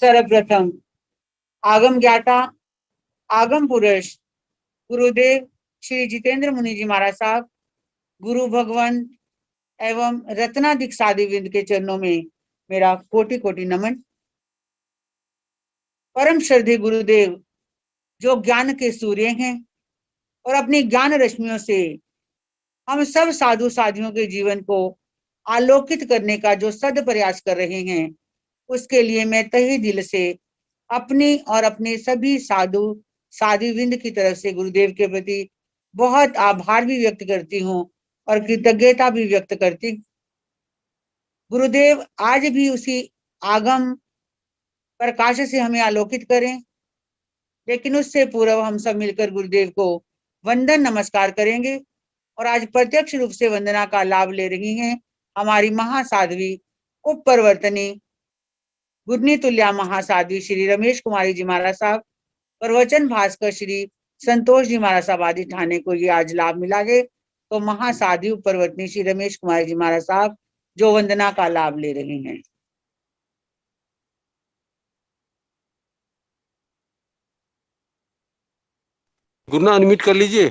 सर्वप्रथम आगम ज्ञाता आगम पुरुष गुरुदेव श्री जितेंद्र मुनि जी महाराज साहब, गुरु भगवान एवं रत्नाधिक साधुवृंद के चरणों में मेरा कोटि कोटि नमन। परम श्रद्धेय गुरुदेव जो ज्ञान के सूर्य हैं और अपनी ज्ञान रश्मियों से हम सब साधु साधियों के जीवन को आलोकित करने का जो सद प्रयास कर रहे हैं, उसके लिए मैं तहे दिल से अपनी और अपने सभी साधु साधुवृंद की तरफ से गुरुदेव के प्रति बहुत आभार भी व्यक्त करती हूँ और कृतज्ञता भी व्यक्त करती। गुरुदेव आज भी उसी आगम प्रकाश से हमें आलोकित करें, लेकिन उससे पूर्व हम सब मिलकर गुरुदेव को वंदन नमस्कार करेंगे। और आज प्रत्यक्ष रूप से वंदना का लाभ ले रही हैं हमारी महासाध्वी उप प्रवर्तनी गुरनी तुल्या महासाध्वी श्री रमेश कुमारी जी महाराज साहब, प्रवचन भास्कर श्री संतोष जी महाराज साहब आदि ठाणे को ये आज लाभ मिला है। तो महासाध्वी उप प्रवर्तनी श्री रमेश कुमारी जी महाराज साहब जो वंदना का लाभ ले रहे हैं। गुरुना अनम्यूट कर लीजिए,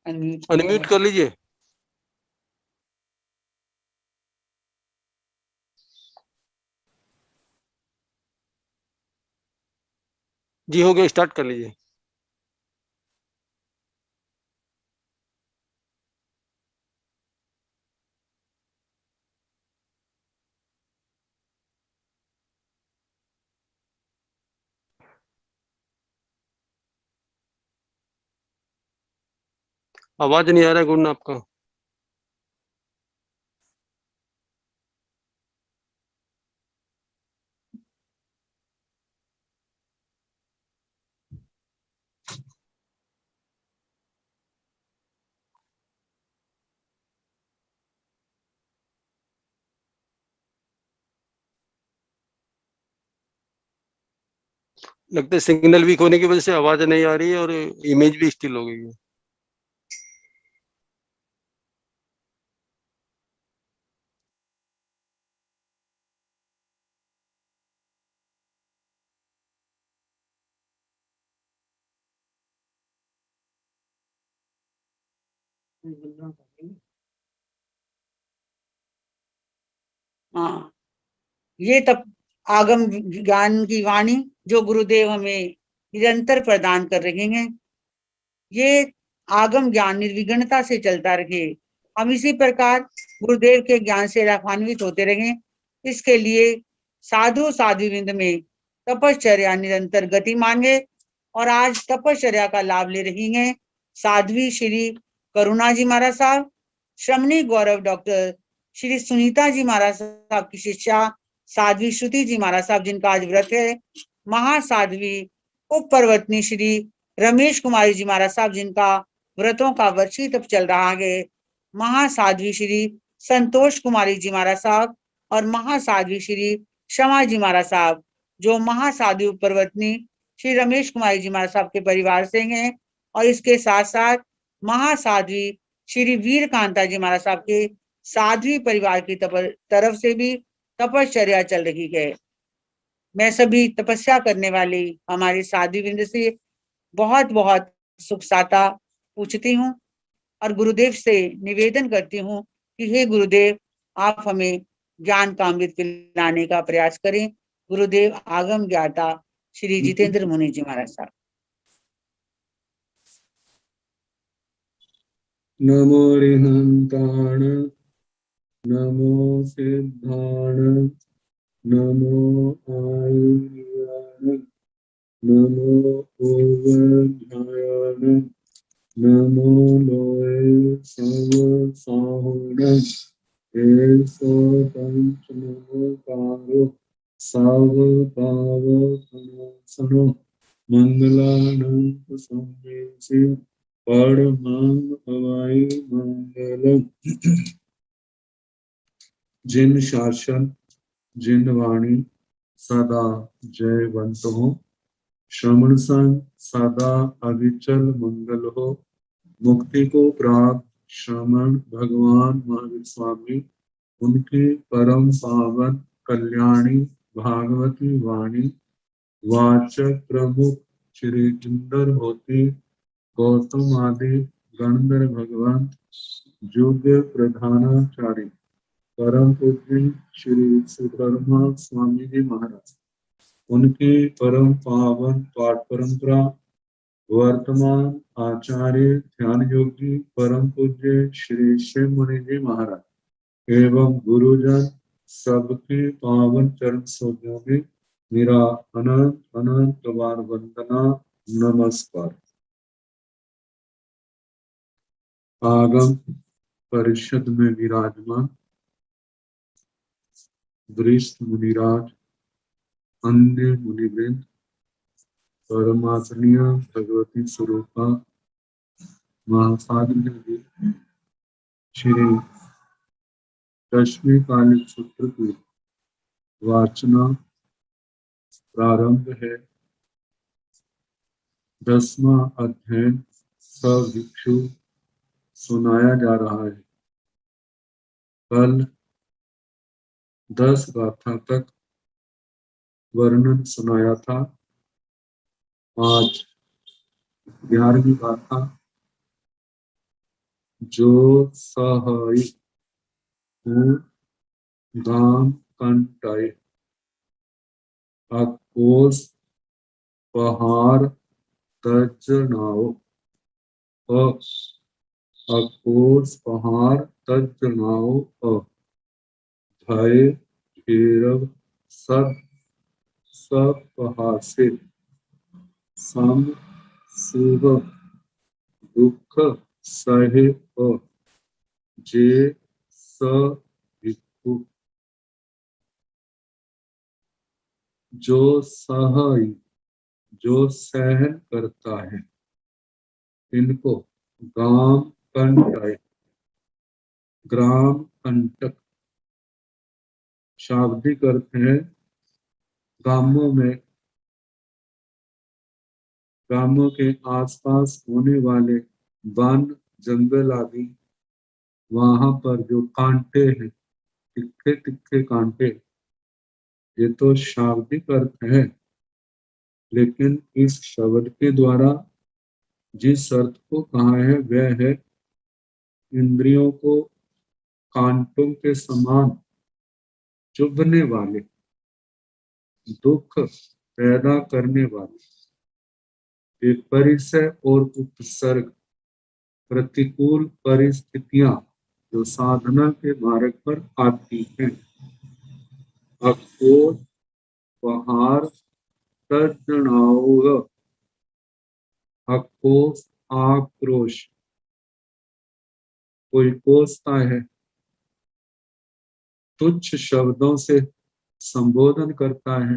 अनम्यूट कर लीजिए। जी हो गया, स्टार्ट कर लीजिए। आवाज नहीं आ रहा है गुरुना आपका। लगता है सिग्नल वीक होने की वजह से आवाज नहीं आ रही है और इमेज भी स्टिल हो गई है। हाँ, ये तब आगम ज्ञान की वाणी जो गुरुदेव हमें निरंतर प्रदान कर रहे हैं, ये आगम ज्ञान निर्विघ्नता से चलता रहे। हम इसी प्रकार गुरुदेव के ज्ञान से लाभान्वित होते रहे। इसके लिए साधु साधुवृंद में तपश्चर्या निरंतर गति मांगे और आज तपश्चर्या का लाभ ले रही हैं साध्वी श्री करुणा जी महाराज साहब, श्रमणी गौरव डॉक्टर श्री सुनीता जी महाराज साहब की शिष्या साध्वी श्रुति जी महाराज साहब जिनका आज व्रत है, महासाध्वी उप पर्वतनी श्री रमेश कुमारी जी महाराज साहब जिनका व्रतों का वर्षी तप चल रहा है, महासाध्वी श्री संतोष कुमारी जी महाराज साहब और महासाध्वी श्री क्षमा जी महाराज साहब जो महासाध्वी उप पर्वतनी श्री रमेश कुमारी जी महाराज साहब के परिवार से हैं। और इसके साथ साथ महासाध्वी श्री वीर कांता जी महाराज साहब के साध्वी परिवार की तरफ से भी तपश्चर्या चल रही है। मैं सभी तपस्या करने वाली हमारे साधुवृंद से बहुत बहुत सुख साता पूछती हूँ और गुरुदेव से निवेदन करती हूँ कि हे गुरुदेव, आप हमें ज्ञान का अमृत पिलाने का प्रयास करें। गुरुदेव आगम ज्ञाता श्री जितेंद्र मुनि जी महाराज साहब। नमो रिहंताण, नमो सिद्धाण, नमो आयुर्याण, नमो ओवध्यायान, नमो लोए सर्व साहुण, ऐसो पंच नमोकारो साव पाव सनो मंगलानंद संवेशी परमांग हवाई मंगलम। जिन शासन जिन वाणी सदा जयवंत हो, श्रवण संग सदा अविचल मंगल हो। मुक्ति को प्राप्त श्रमण भगवान महावीर स्वामी, उनकी परम पावन कल्याणी भागवती वाणी वाचक प्रमुख श्री इंदर होती गौतम आदि गणधर भगवान योग्य प्रधानाचार्य परम पूज्य श्री सुधर्मा स्वामी जी महाराज, उनकी परम पावन पाठ परंपरा, वर्तमान आचार्य ध्यान योगी परम पूज्य श्री शिव मुनि जी महाराज एवं गुरुजन सबके पावन चरण सोजों में मेरा अनंत अनंत बार वंदना नमस्कार। आगम परिषद में विराजमान वरिष्ठ मुनिराज, अन्य मुनिवृंद, परमात्मीय भगवती स्वरूपा महासागर जी, श्री दशमी कालिक सूत्र की वाचना प्रारंभ है। 10वां अध्ययन सभिक्षु सुनाया जा रहा है। कल 10 गाथा तक वर्णन सुनाया था। आज 11वीं गाथा जो सहई गाम कंटाए अकोस पहाड़ तजनाओ अकोस पहाड़ तजनाओ भय भैरव सब पहासे सम सुख दुख सहे जे भिक्षु जो सहई जो सहन करता है, इनको गाम कंटाए ग्राम कंटक शाब्दिक अर्थ है गांवों के आसपास होने वाले वन जंगल आदि, वहां पर जो कांटे हैं, तिखे तिखे कांटे, ये तो शाब्दिक अर्थ है, लेकिन इस शब्द के द्वारा जिस अर्थ को कहा है वह है इंद्रियों को कांटों के समान चुभने वाले, दुख पैदा करने वाले, परिसय और उपसर्ग प्रतिकूल परिस्थितियां जो साधना के मार्ग पर आती हैं। अकोस पहाड़ तजनाओ, अकोस आक्रोश, कोई कोसता है, तुच्छ शब्दों से संबोधन करता है।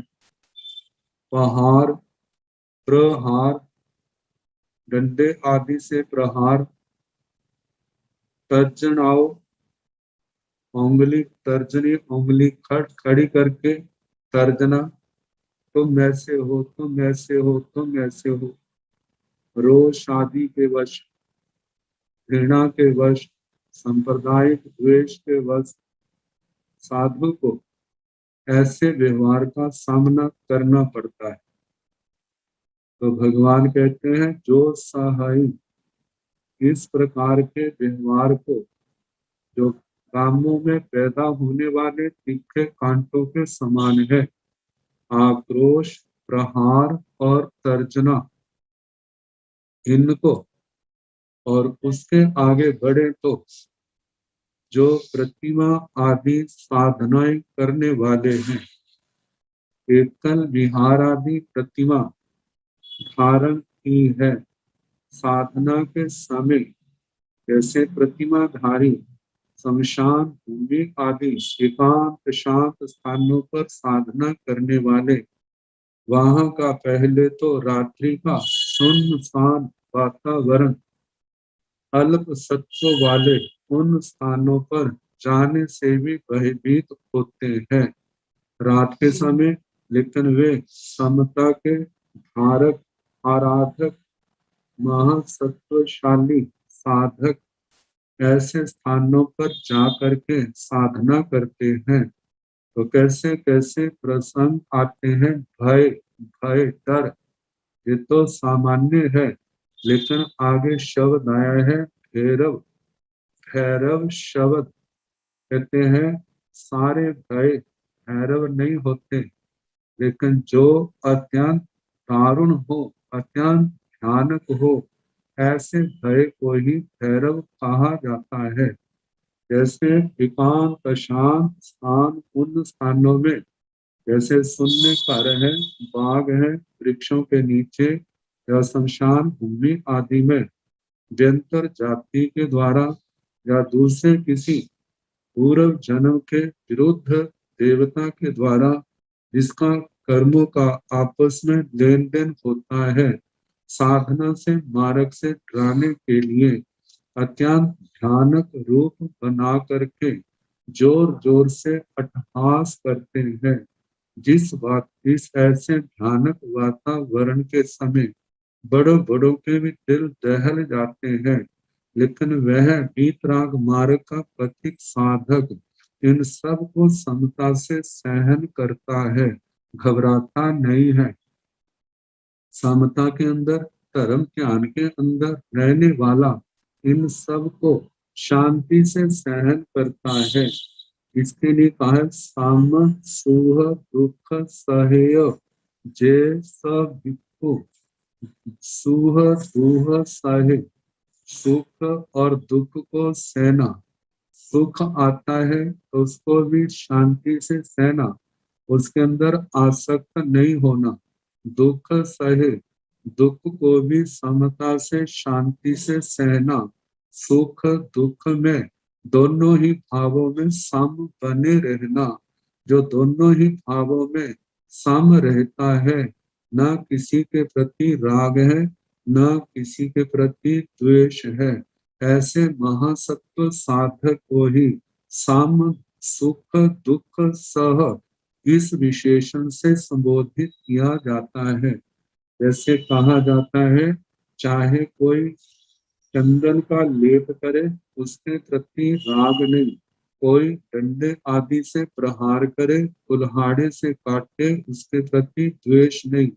पहाड़ प्रहार, डंडे आदि से प्रहार। तर्जनाओ, उंगली तर्जनी, उंगली खड़ी करके तर्जना, तुम ऐसे हो, तुम ऐसे हो, तुम ऐसे हो। रोष आदि के वश, घृणा के वश, सांप्रदायिक द्वेष के वश साधु को ऐसे व्यवहार का सामना करना पड़ता है। तो भगवान कहते हैं जो सहाय इस प्रकार के व्यवहार को, जो कामों में पैदा होने वाले तीखे कांटों के समान है, आक्रोश, प्रहार और तर्जना, इनको, और उसके आगे बढ़े तो जो प्रतिमा आदि साधनाएं करने वाले हैं, कीर्तन विहार आदि प्रतिमा धारण की है साधना के समय, जैसे प्रतिमाधारी शमशान भूमि आदि एकांत शांत स्थानों पर साधना करने वाले, वहां का पहले तो रात्रि का सुनसान वातावरण, अल्प सत्व वाले उन स्थानों पर जाने से भी भयभीत होते हैं रात के समय, लेकिन वे समता के धारक आराधक महासत्वशाली साधक ऐसे स्थानों पर जा करके साधना करते हैं। तो कैसे कैसे प्रसंग आते हैं, भय भय डर, ये तो सामान्य है, लेकिन आगे शब्द आया है भैरव। भैरव शब्द कहते हैं सारे भय भैरव नहीं होते, लेकिन जो अत्यंत दारुण हो, अत्यंत भयानक हो, ऐसे भय को ही भैरव कहा जाता है। जैसे एकांत शांत स्थान, उन स्थानों में जैसे शून्य घर है, बाग है, वृक्षों के नीचे या शमशान भूमि आदि में व्यंतर जाति के द्वारा या दूसरे किसी पूर्व जन्म के विरुद्ध देवता के द्वारा जिसका कर्मों का आपस में लेन देन होता है, साधना से मार्ग से डराने के लिए अत्यंत भयानक रूप बना करके जोर जोर से अट्टहास करते हैं। इस ऐसे भयानक वातावरण के समय बड़ों बड़ों के भी दिल दहल जाते हैं, लेकिन वह वीतराग मार्ग का पथिक साधक इन सब को समता से सहन करता है, घबराता नहीं है। समता के अंदर, धर्म ज्ञान के अंदर रहने वाला इन सब को शांति से सहन करता है। इसके लिए कहा है साम सुह दुख सहेय जे भिक्खु। सुह दुह सहे, सुख और दुख को सहना। सुख आता है तो उसको भी शांति से सहना, उसके अंदर आसक्त नहीं होना। दुख सहे, दुख को भी समता से शांति से सहना। सुख दुख में दोनों ही भावों में सम बने रहना। जो दोनों ही भावों में सम रहता है, न किसी के प्रति राग है, न किसी के प्रति द्वेष है, ऐसे महासत्व साधक को ही सम सुख दुख सह इस विशेषण से संबोधित किया जाता है। जैसे कहा जाता है, चाहे कोई चंदन का लेप करे उसके प्रति राग नहीं, कोई डंडे आदि से प्रहार करे, कुल्हाड़े से काटे उसके प्रति द्वेष नहीं,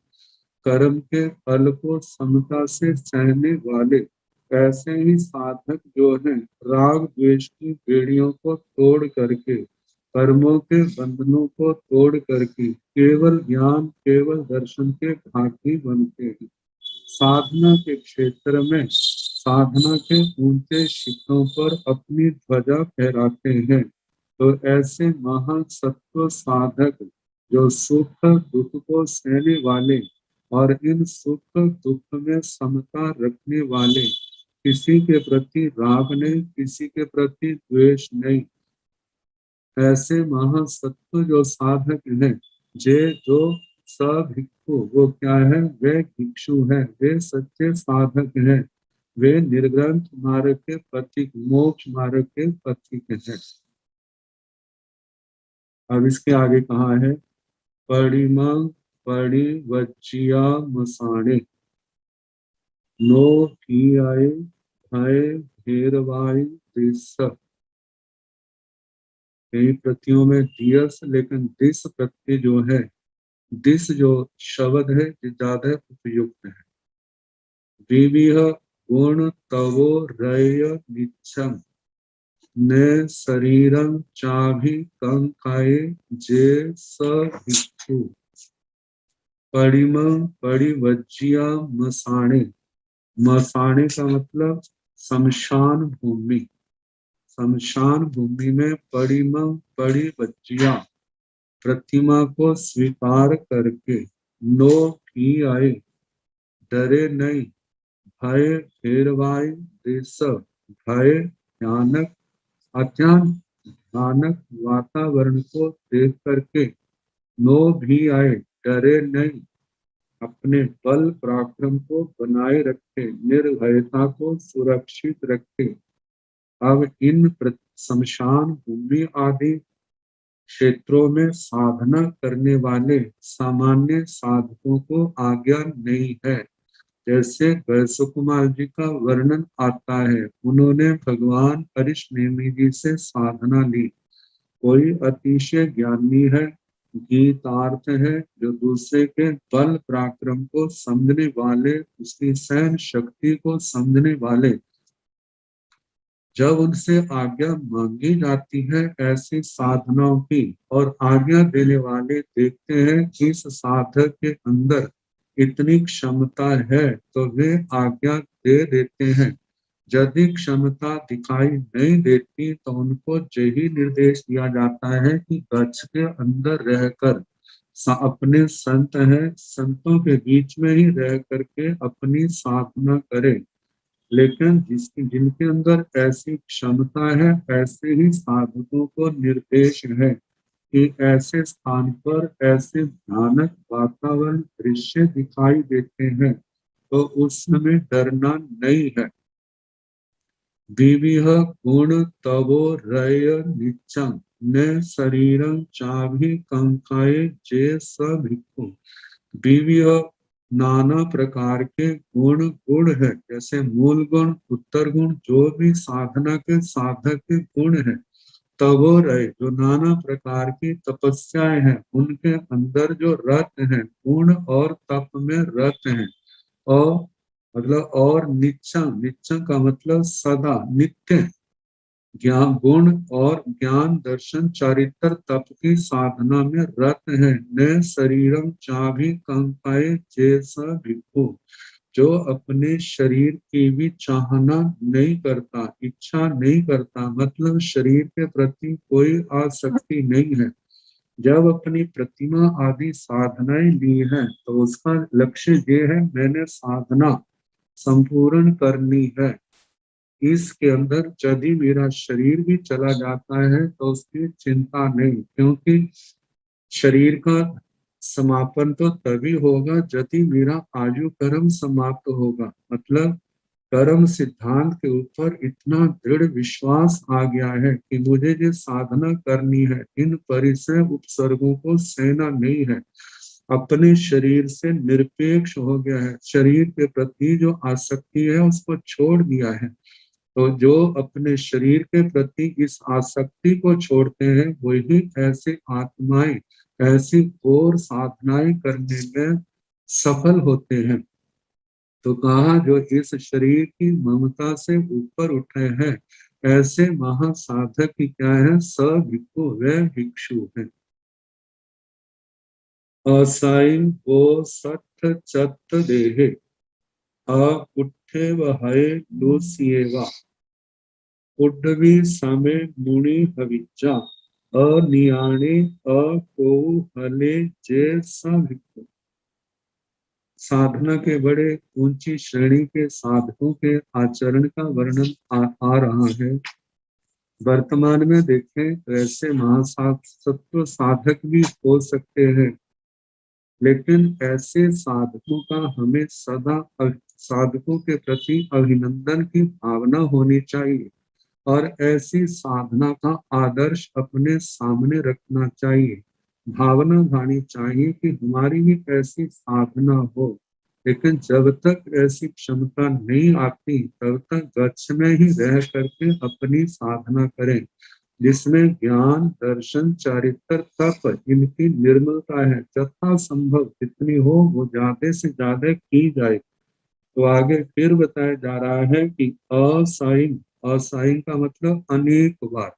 कर्म के फल को समता से सहने वाले, ऐसे ही साधक जो हैं राग द्वेष की बेड़ियों को तोड़ करके, कर्मों के बंधनों को तोड़ करके केवल ज्ञान केवल दर्शन के भागी बनते हैं। साधना के क्षेत्र में साधना के ऊंचे शिखरों पर अपनी ध्वजा फहराते हैं। तो ऐसे महान सत्व साधक जो सुख दुख को सहने वाले और इन सुख दुख में समता रखने वाले, किसी के प्रति राग नहीं, किसी के प्रति द्वेष नहीं, ऐसे महासत्व जो साधक हैं, जो सभिक्षु, वो क्या है, वे भिक्षु है, वे सच्चे साधक हैं, वे निर्ग्रंथ मार्ग के पथिक, मोक्ष मार्ग के पथिक हैं। अब इसके आगे कहा है परिमा परिवज्जिया मसाणे नो आय भय भेरवाई दिस। कई प्रतियों में दियस, लेकिन दिस प्रत्यय जो है, दिस जो शब्द है ये ज्यादा उपयुक्त है। विविह गुण तवो रय निच्छम न शरीरम चाभि कंकाये जे भिक्षु। परिम परिवज्जिया मसाणे, मसाणे का मतलब शमशान भूमि। शमशान भूमि में परिम परिवज्जिया, प्रतिमा को स्वीकार करके, नो की आए, डरे नहीं, भय भेरवाई देश, भय भयानक अत्यंत भयानक वातावरण को देख करके, नो भी आए, डरे नहीं, अपने बल पराक्रम को बनाए रखे, निर्भयता को सुरक्षित रखे। अब इन शमशान भूमि आदि क्षेत्रों में साधना करने वाले सामान्य साधकों को आज्ञा नहीं है। जैसे वैश्व कुमार जी का वर्णन आता है, उन्होंने भगवान हरिश नेमी जी से साधना ली, कोई अतिशय ज्ञानी है, गीतार्थ है, जो दूसरे के बल पराक्रम को समझने वाले, उसकी सहन शक्ति को समझने वाले, जब उनसे आज्ञा मांगी जाती है ऐसी साधनाओं की और आज्ञा देने वाले देखते हैं कि इस साधक के अंदर इतनी क्षमता है तो वे आज्ञा दे देते हैं। यदि क्षमता दिखाई नहीं देती तो उनको यही निर्देश दिया जाता है कि गच्छ के अंदर रहकर अपने संत हैं, संतों के बीच में ही रह करके अपनी साधना करें। लेकिन जिनके अंदर ऐसी क्षमता है, ऐसे ही साधकों को निर्देश है कि ऐसे स्थान पर ऐसे भयानक वातावरण दृश्य दिखाई देते हैं तो उस समय डरना नहीं है। विविह गुण तवो रय निच्चम न शरीरं चाभि कंकाये जे सभिक्खु। विविह नाना प्रकार के गुण है, जैसे मूल गुण, उत्तर गुण, जो भी साधना के साधक के गुण है। तवो रय, जो नाना प्रकार की तपस्याएं हैं, उनके अंदर जो रत है, गुण और तप में रत है। और मतलब और निच्चम, निच्चम का मतलब सदा नित्य ज्ञान, गुण और ज्ञान दर्शन चारित्र तप की साधना में रत है। न शरीरम चाभि कंकाये जैसा भिक्खु, जो अपने शरीर की भी चाहना नहीं करता, इच्छा नहीं करता, मतलब शरीर के प्रति कोई आसक्ति नहीं है। जब अपनी प्रतिमा आदि साधनाएं ली है तो उसका लक्ष्य ये है, मैंने साधना संपूर्ण करनी है। इसके अंदर यदि मेरा शरीर भी चला जाता है तो उसकी चिंता नहीं, क्योंकि शरीर का समापन तो तभी होगा यदि मेरा आयु कर्म समाप्त होगा। मतलब कर्म सिद्धांत के ऊपर इतना दृढ़ विश्वास आ गया है कि मुझे जो साधना करनी है, इन परिसर उपसर्गों को सहना नहीं है। अपने शरीर से निरपेक्ष हो गया है, शरीर के प्रति जो आसक्ति है उसको छोड़ दिया है। तो जो अपने शरीर के प्रति इस आसक्ति को छोड़ते हैं वही ऐसे आत्माएं ऐसी और साधनाएं करने में सफल होते हैं। तो कहा, जो इस शरीर की ममता से ऊपर उठे हैं ऐसे महासाधक की क्या है, सभिक्खु, वे भिक्षु है। असाइन वो सठ चत देहे उठे वहे लूसिएवा उड्डवी समे मुनि हविज्जा अनियाणे को हले जे सभिक्खु। साधना के बड़े ऊंची श्रेणी के साधकों के आचरण का वर्णन आ रहा है। वर्तमान में देखें तो ऐसे महासत्व साधक भी हो सकते हैं, लेकिन ऐसे साधकों का हमें सदा साधकों के प्रति अभिनंदन की भावना होनी चाहिए और ऐसी साधना का आदर्श अपने सामने रखना चाहिए। भावना भानी चाहिए कि हमारी भी ऐसी साधना हो। लेकिन जब तक ऐसी क्षमता नहीं आती तब तक गच्छ में ही रह करके अपनी साधना करें, जिसमें ज्ञान दर्शन चारित्र तप इनकी निर्मलता है, यथा संभव जितनी हो वो ज्यादा से ज्यादा की जाए। तो आगे फिर बताया जा रहा है कि असाइन, असाइन का मतलब अनेक बार,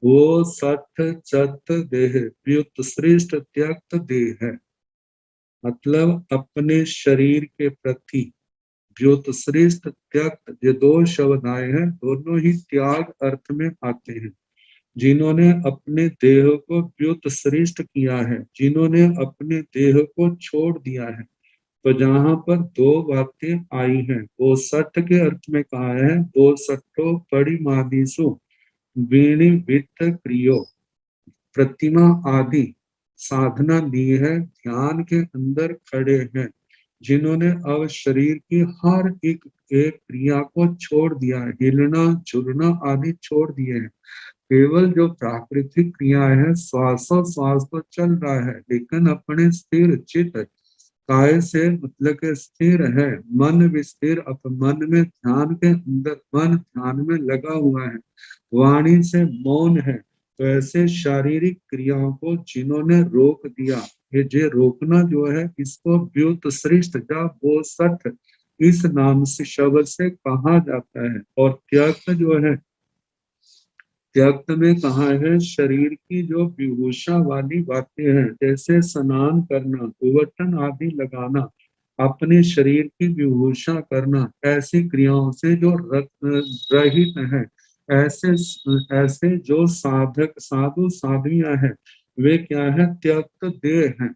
वो सठ चत देह व्युत श्रेष्ठ त्यक्त देह है। मतलब अपने शरीर के प्रति व्युत श्रेष्ठ त्यक्त, ये दो शब्द आए हैं, दोनों ही त्याग अर्थ में आते हैं। जिन्होंने अपने देह को व्युत श्रेष्ठ किया है, जिन्होंने अपने देह को छोड़ दिया है। तो जहां पर दो बातें आई हैं, वो सठ के अर्थ में कहा है, वो सठो परिमादिसु वीणी वित्त क्रियो, प्रतिमा आदि साधना ली है, ध्यान के अंदर खड़े हैं, जिन्होंने अब शरीर की हर एक क्रिया को छोड़ दिया है, हिलना झुलना आदि छोड़ दिए हैं। केवल जो प्राकृतिक क्रिया है, श्वास तो चल रहा है, लेकिन अपने स्थिर चित्त काय से मतलब के स्थिर है, मन भी स्थिर, मन में ध्यान के अंदर मन ध्यान में लगा हुआ है, वाणी से मौन है, तो ऐसे शारीरिक क्रियाओं को जिन्होंने रोक दिया, ये जे रोकना जो है इसको व्युत श्रेष्ठ या बोसठ इस नाम से शब्द से कहा जाता है। और त्यक्त जो है, त्यक्त में कहा है शरीर की जो विभूषा वाली बातें हैं, जैसे स्नान करना, उबटन आदि लगाना, अपने शरीर की विभूषा करना, ऐसी क्रियाओं से जो रहित है, ऐसे ऐसे जो साधक साधु साध्वियां हैं, वे क्या है, त्यक्त देह हैं,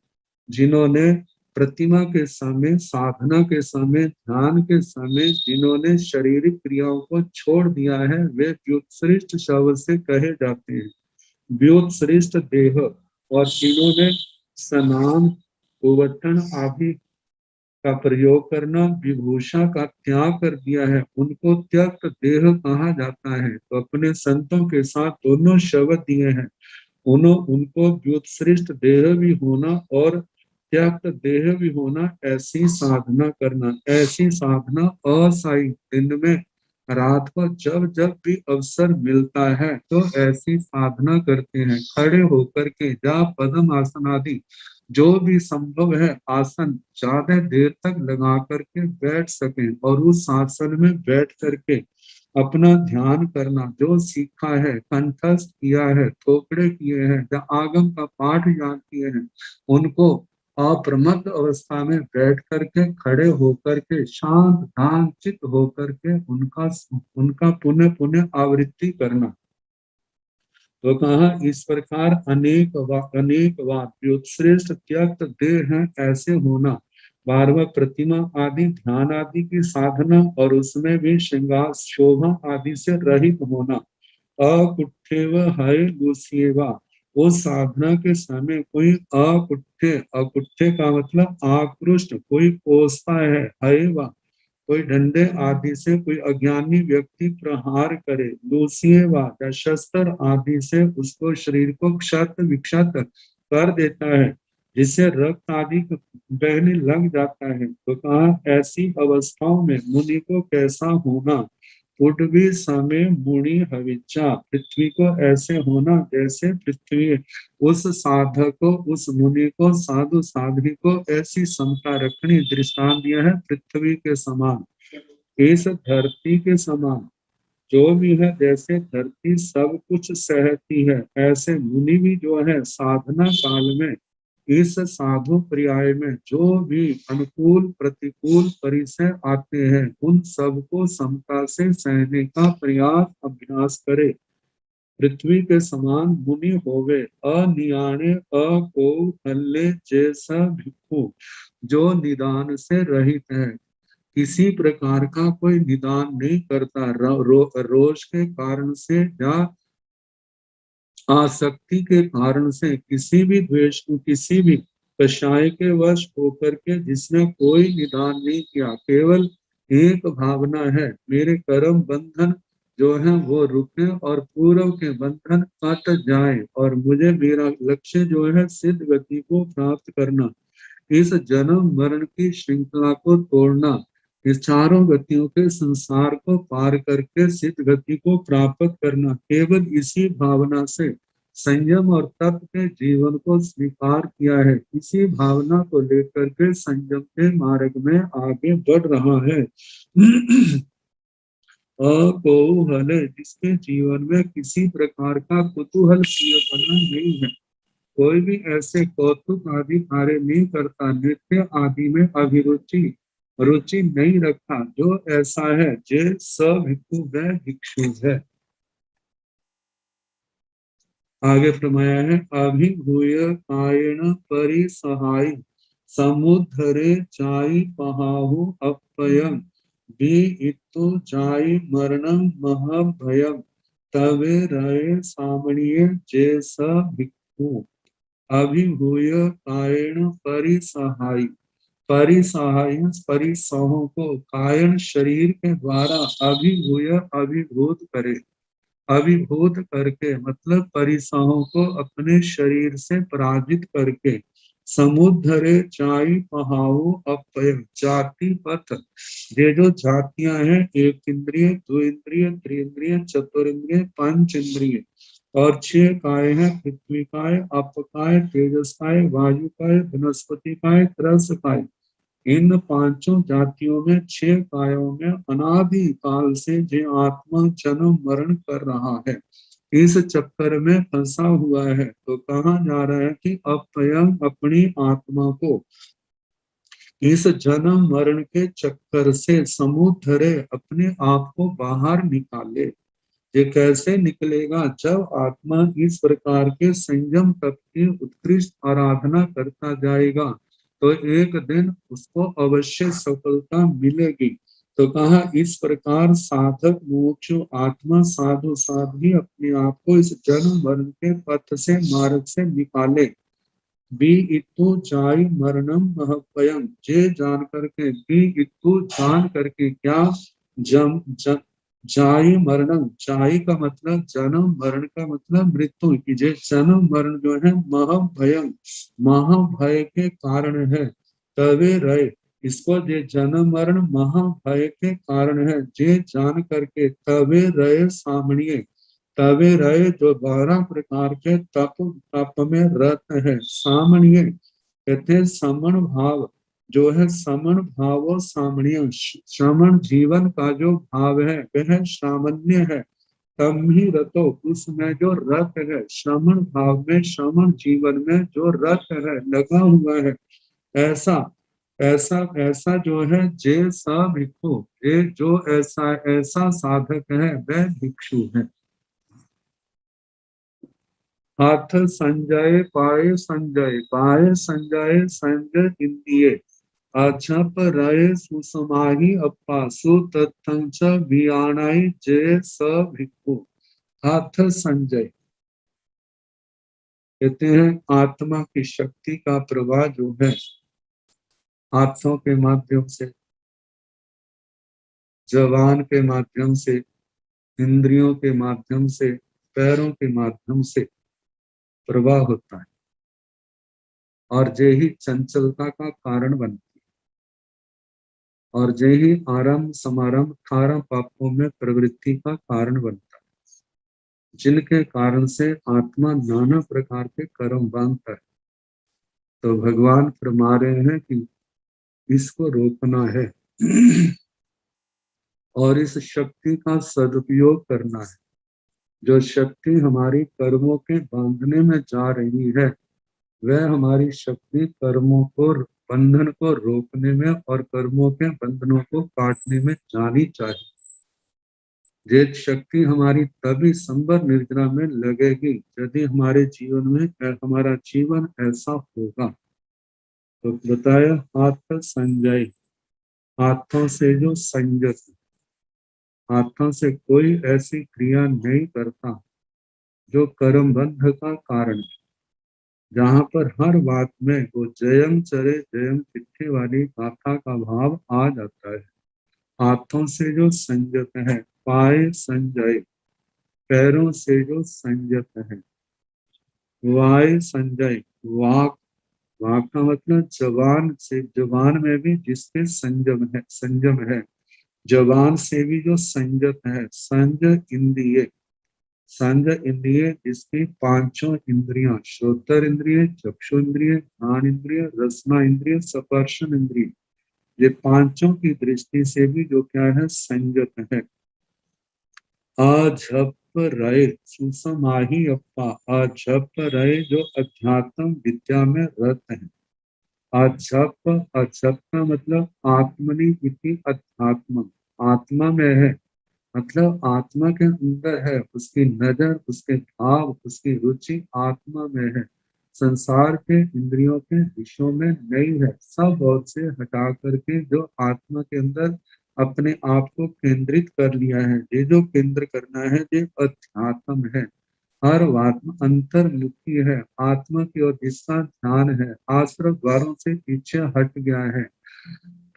जिन्होंने प्रतिमा के समय, साधना के समय, ध्यान के समय जिन्होंने शारीरिक क्रियाओं को छोड़ दिया है, वे व्युत्श्रेष्ठ शब्द से कहे जाते हैं। व्युत्श्रेष्ठ देह। और जिन्होंने स्नान, उबटन आदि का प्रयोग करना, विभूषा का त्याग कर दिया है, उनको त्यक्त देह कहा जाता है। तो अपने संतों के साथ दोनों शब्द दिए हैं, उनको व्युत्श्रेष्ठ देह भी होना और त्यक्त देह भी होना, ऐसी साधना करना। ऐसी साधना असाई दिन में, रात को जब जब भी अवसर मिलता है तो ऐसी साधना करते हैं, खड़े होकर के या पद्म आसन आदि जो भी संभव है आसन ज्यादा देर तक लगा करके बैठ सकें, और उस आसन में बैठ करके अपना ध्यान करना, जो सीखा है, कंठस्थ किया है, थोपड़े किए हैं या आगम का पाठ याद किए हैं, उनको अप्रमत्त अवस्था में बैठ करके, खड़े होकर के, शांत ध्यान चित्त होकर के उनका पुनः पुनः आवृत्ति करना। तो कहा इस प्रकार अनेक बात व्युत्श्रेष्ठ त्यक्त देह है ऐसे होना। 12वां प्रतिमा आदि ध्यान आदि की साधना, और उसमें भी श्रृंगार शोभा आदि से रहित होना। अकुट्ठेव हय लुसेवा, वो साधना के समय कोई अकुट्ठे का मतलब आकृष्ट, कोई कोसता है, हयवा कोई डंडे आदि से कोई अज्ञानी व्यक्ति प्रहार करे, लूसिएवा या शस्त्र आदि से उसको शरीर को क्षत विक्षत कर देता है, जिससे रक्त आदि बहने लग जाता है। तो कहा ऐसी अवस्थाओं में मुनि को कैसा होना। पृथ्वी समय मुनि हविचा, पृथ्वी को ऐसे होना जैसे पृथ्वी, उस साधक को, उस मुनि को, साधु साध्वी को ऐसी समता रखनी। दृष्टांत दिया है पृथ्वी के समान, इस धरती के समान, जो भी है जैसे धरती सब कुछ सहती है, ऐसे मुनि भी जो है साधना काल में, इस साधु पर्याय में जो भी अनुकूल प्रतिकूल परिसर आते हैं, उन सबको समता से सहने का प्रयास अभ्यास करे। पृथ्वी के समान मुनि होवे, अनियाणे अको हल्ले जैसा भिक्खु, जो निदान से रहित है, किसी प्रकार का कोई निदान नहीं करता, रोष के कारण से या आसक्ति के कारण से, किसी भी द्वेष को, किसी भी कषाय के वश होकर के जिसने कोई निदान नहीं किया, केवल एक भावना है, मेरे कर्म बंधन जो है वो रुके और पूर्व के बंधन कट जाए, और मुझे मेरा लक्ष्य जो है सिद्ध गति को प्राप्त करना, इस जन्म मरण की श्रृंखला को तोड़ना, इस चारों गतियों के संसार को पार करके सिद्ध गति को प्राप्त करना, केवल इसी भावना से संयम और तप के जीवन को स्वीकार किया है। इसी भावना को लेकर के संयम के मार्ग में आगे बढ़ रहा है। अकौतूहल, जिसके जीवन में किसी प्रकार का कुतूहल प्रियपना नहीं है, कोई भी ऐसे कौतुक आदि कार्य नहीं करता, नृत्य आदि में अभिरुचि रुचि नहीं रखता, जो ऐसा है जे भिक्षु व भिक्षु है। आगे फरमाया है अभिभूय कायण परिसहाय, समुद्धरे चाई पहाहु अपयम, इतु जाई मरणम महाभयम, तवे रहे सामणीय जैसा भिक्षु। अभिभूय कायण परिसहाय, परिसहाय परिसहों को कायन शरीर के द्वारा अभिभूय अभिभूत करे, अभिभूत करके मतलब परिसहों को अपने शरीर से पराजित करके, समुद्धरे चाई पहाऊ अपय, जाति पथ, ये जो जातियां हैं, एक इंद्रिय, दो इंद्रिय, त्रिंद्रिय, चतुरिंद्रिय, पंच इंद्रिय, और 6 काय हैं, पृथ्वी काय, अप काय, तेजस काय, वायु काय, वनस्पति काय, त्रस काय। इन पांचों जातियों में 6 कायों में अनादि काल से जो आत्मा जन्म मरण कर रहा है, इस चक्कर में फंसा हुआ है। तो कहा जा रहा है कि अब स्वयं अपनी आत्मा को इस जन्म मरण के चक्कर से समुद्रे अपने आप को बाहर निकाले। ये कैसे निकलेगा? जब आत्मा इस प्रकार के संयम तप की उत्कृष्ट आराधना करता जाएगा तो एक दिन उसको अवश्य सफलता मिलेगी। तो कहा इस प्रकार साधक मोक्ष आत्मा साधु साध्वी अपने आप को इस जन्म मरण के पथ से मार्ग से निकाले। बी इतु जाय मरणम महपयम, जे जान करके, बी इतु जान करके क्या, जम जाय मरणम, जाय का मतलब जन्म, मरण का मतलब मृत्यु की, जे जन्म मरण जो है महभयम, महाभय के कारण है। तवे रहे, इसको जे जन्म मरण महाभय के कारण है, जे जान करके तवे रहे सामणिये, तवे रहे जो 12 प्रकार के तप में रत है। सामणिये कहते समण भाव, जो है समण भाव सामणीय, श्रमण जीवन का जो भाव है वह सामान्य है। तम ही रतो, उसमें जो रत है, श्रमण भाव में, श्रमण जीवन में जो रत है, लगा हुआ है, ऐसा ऐसा ऐसा जो है, जे स भिक्षु, ये जो ऐसा ऐसा साधक है वह भिक्षु है। हाथ संजय पाए संजय, पाए संजय संजय इंद्रिये, अछप रहे सुसमाही अपा, सुतथं च वियाणाई जय स भिक्षु। हाथ संजय कहते हैं आत्मा की शक्ति का प्रवाह जो है हाथों के माध्यम से, जबान के माध्यम से, इंद्रियों के माध्यम से, पैरों के माध्यम से प्रवाह होता है और जे ही चंचलता का कारण बनती है और जे ही आरंभ समारंभ 18 पापों में प्रवृत्ति का कारण बनता है, जिनके कारण से आत्मा नाना प्रकार के कर्म बांधता है। तो भगवान फरमा रहे हैं कि इसको रोकना है और इस शक्ति का सदुपयोग करना है। जो शक्ति हमारी कर्मों के बांधने में जा रही है वह हमारी शक्ति कर्मों को, बंधन को रोकने में और कर्मों के बंधनों को काटने में जानी चाहिए। ये शक्ति हमारी तभी संबर निर्जरा में लगेगी यदि हमारे जीवन में हमारा जीवन ऐसा होगा। तो बताया हाथ संजय, हाथों से जो संयत, हाथों से कोई ऐसी क्रिया नहीं करता जो कर्म बंध का कारण है, जहां पर हर बात में वो जयम चरे जयम चिट्ठी वाली गाथा का भाव आ जाता है। हाथों से जो संयत है, पाए संजय, पैरों से जो संयत है, वाय संजय, वाक, वाक का मतलब जबान से, जबान में भी जिसके संयम है, जबान से भी जो संयत है, संज इंद्रिय, संज इंद्रिय जिसकी पांचों इंद्रियां, श्रोत्र इंद्रिय, चक्षु इंद्रिय, घ्राण इंद्रिय, रसना इंद्रिय, स्पर्शन इंद्रिय, ये पांचों की दृष्टि से भी जो क्या है, संयत है। अझप रहे सुसमाही अप्पा, अझप रहे जो अध्यात्म विद्या में रत है। अझप, अझप का मतलब आत्मनि इति अध्यात्म, आत्मा में है, मतलब आत्मा के अंदर है, उसकी नजर, उसके भाव, उसकी रुचि आत्मा में है, संसार के इंद्रियों के विषयों में नहीं है। सब और से हटा करके जो आत्मा के अंदर अपने आप को केंद्रित कर लिया है, ये जो केंद्र करना है ये अध्यात्म है। हर आत्मा अंतर्मुखी है, आत्मा की ओर जिसका ध्यान है, आश्रम द्वारों से पीछे हट गया है,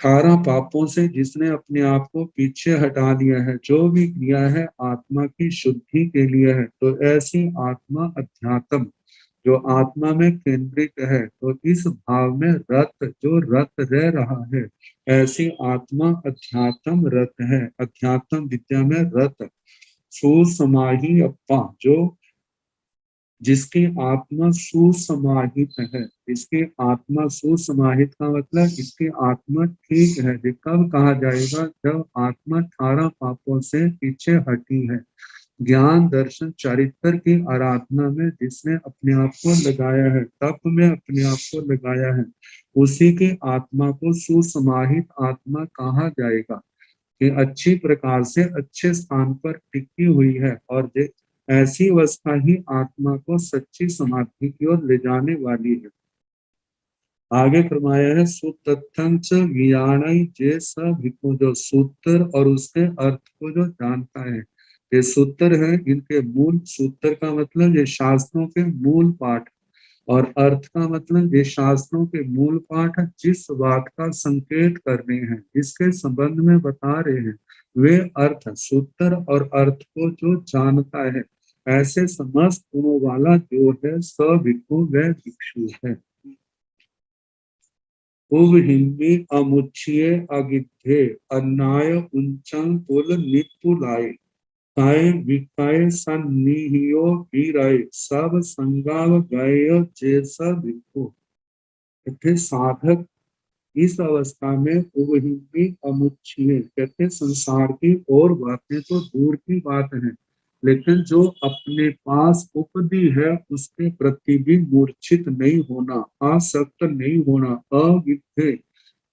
18 पापों से जिसने अपने आप को पीछे हटा दिया है, जो भी क्रिया है आत्मा की शुद्धि के लिए है। तो ऐसी आत्मा अध्यात्म जो आत्मा में केंद्रित है, तो इस भाव में रत, जो रत रह रहा है, ऐसी आत्मा अध्यात्म रत है, अध्यात्म विद्या में रत। सुसमाही अप्पा जो जिसकी आत्मा सुसमाहित है। इसकी आत्मा सुसमाहित का मतलब इसकी आत्मा ठीक है। ये कब कहा जाएगा? जब आत्मा 18 पापों से पीछे हटी है। ज्ञान दर्शन चरित्र की आराधना में जिसने अपने आप को लगाया है, तप में अपने आप को लगाया है, उसी की आत्मा को सुसमाहित आत्मा कहा जाएगा कि अच्छी प्रकार से अच्छे स्थान पर टिकी हुई है। और ऐसी अवस्था ही आत्मा को सच्ची समाधि की ओर ले जाने वाली है। आगे फरमाया है सुतथ्यंच ज्ञानई जे स भिक्खु, जो सूत्र और उसके अर्थ को जो जानता है। ये सूत्र है, इनके मूल, सूत्र का मतलब ये शास्त्रों के मूल पाठ, और अर्थ का मतलब ये शास्त्रों के मूल पाठ जिस बात का संकेत कर रहे हैं, इसके संबंध में बता रहे हैं, वे अर्थ, सूत्र और अर्थ को जो जानता है, ऐसे समस्त गुणों वाला जो है स भिक्खु, वह भिक्षु है। उब हिंदी अमुच्छिये अगिद्धे अन्नाय उंचं पुल निपुलाय काय विकाय सन्निहियो वीराय सब संगाव गय जैसा भिक्खु। साधक इस अवस्था में उबहिंदी अमुच्छिये, कहते संसार की और बातें तो दूर की बात है, लेकिन जो अपने पास उपदी है उसके प्रति भी मूर्छित नहीं होना, आसक्त नहीं होना, अविद्य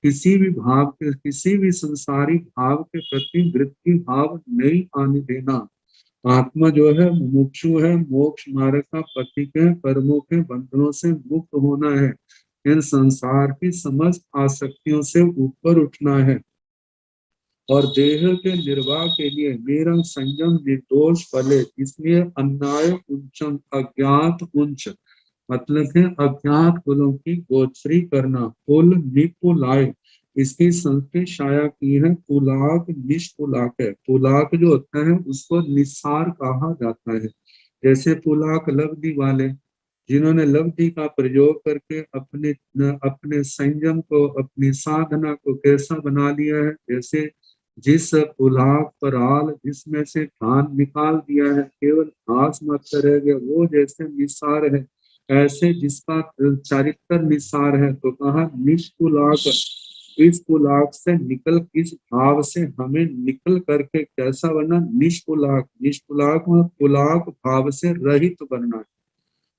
किसी भी भाव के, किसी भी संसारिक भाव के प्रति वृत्ति भाव नहीं आने देना। आत्मा जो है मुमुक्षु है, मोक्ष मार्ग का पथिक है, कर्मों के बंधनों से मुक्त होना है, इन संसार की समस्त आसक्तियों से ऊपर उठना है, और देह के निर्वाह के लिए मेरा संयम निर्दोष फले। इसलिए अन्याय उच्चम, अज्ञात उच्च मतलब है अज्ञात कुलों की गोचरी करना। कुल निपुलाय, इसकी संस्कृत छाया की है पुलाक, निष्पुलाक है। पुलाक जो होता है उसको निस्सार कहा जाता है। जैसे पुलाक लब्धि वाले, जिन्होंने लब्धि का प्रयोग करके अपने अपने संयम को, अपनी साधना को कैसा बना लिया है। जैसे जिस पुलाक पराल जिसमें से धान निकाल दिया है, केवल घास मात्र रह गया, वो जैसे निसार है, ऐसे जिसका चरित्र निसार है, तो कहा निष्पुलाक। इस पुलाक से निकल, इस भाव से हमें निकल करके कैसा बनना? निष्पुलाक। निष्पुलाक में पुलाक भाव से रहित बनना।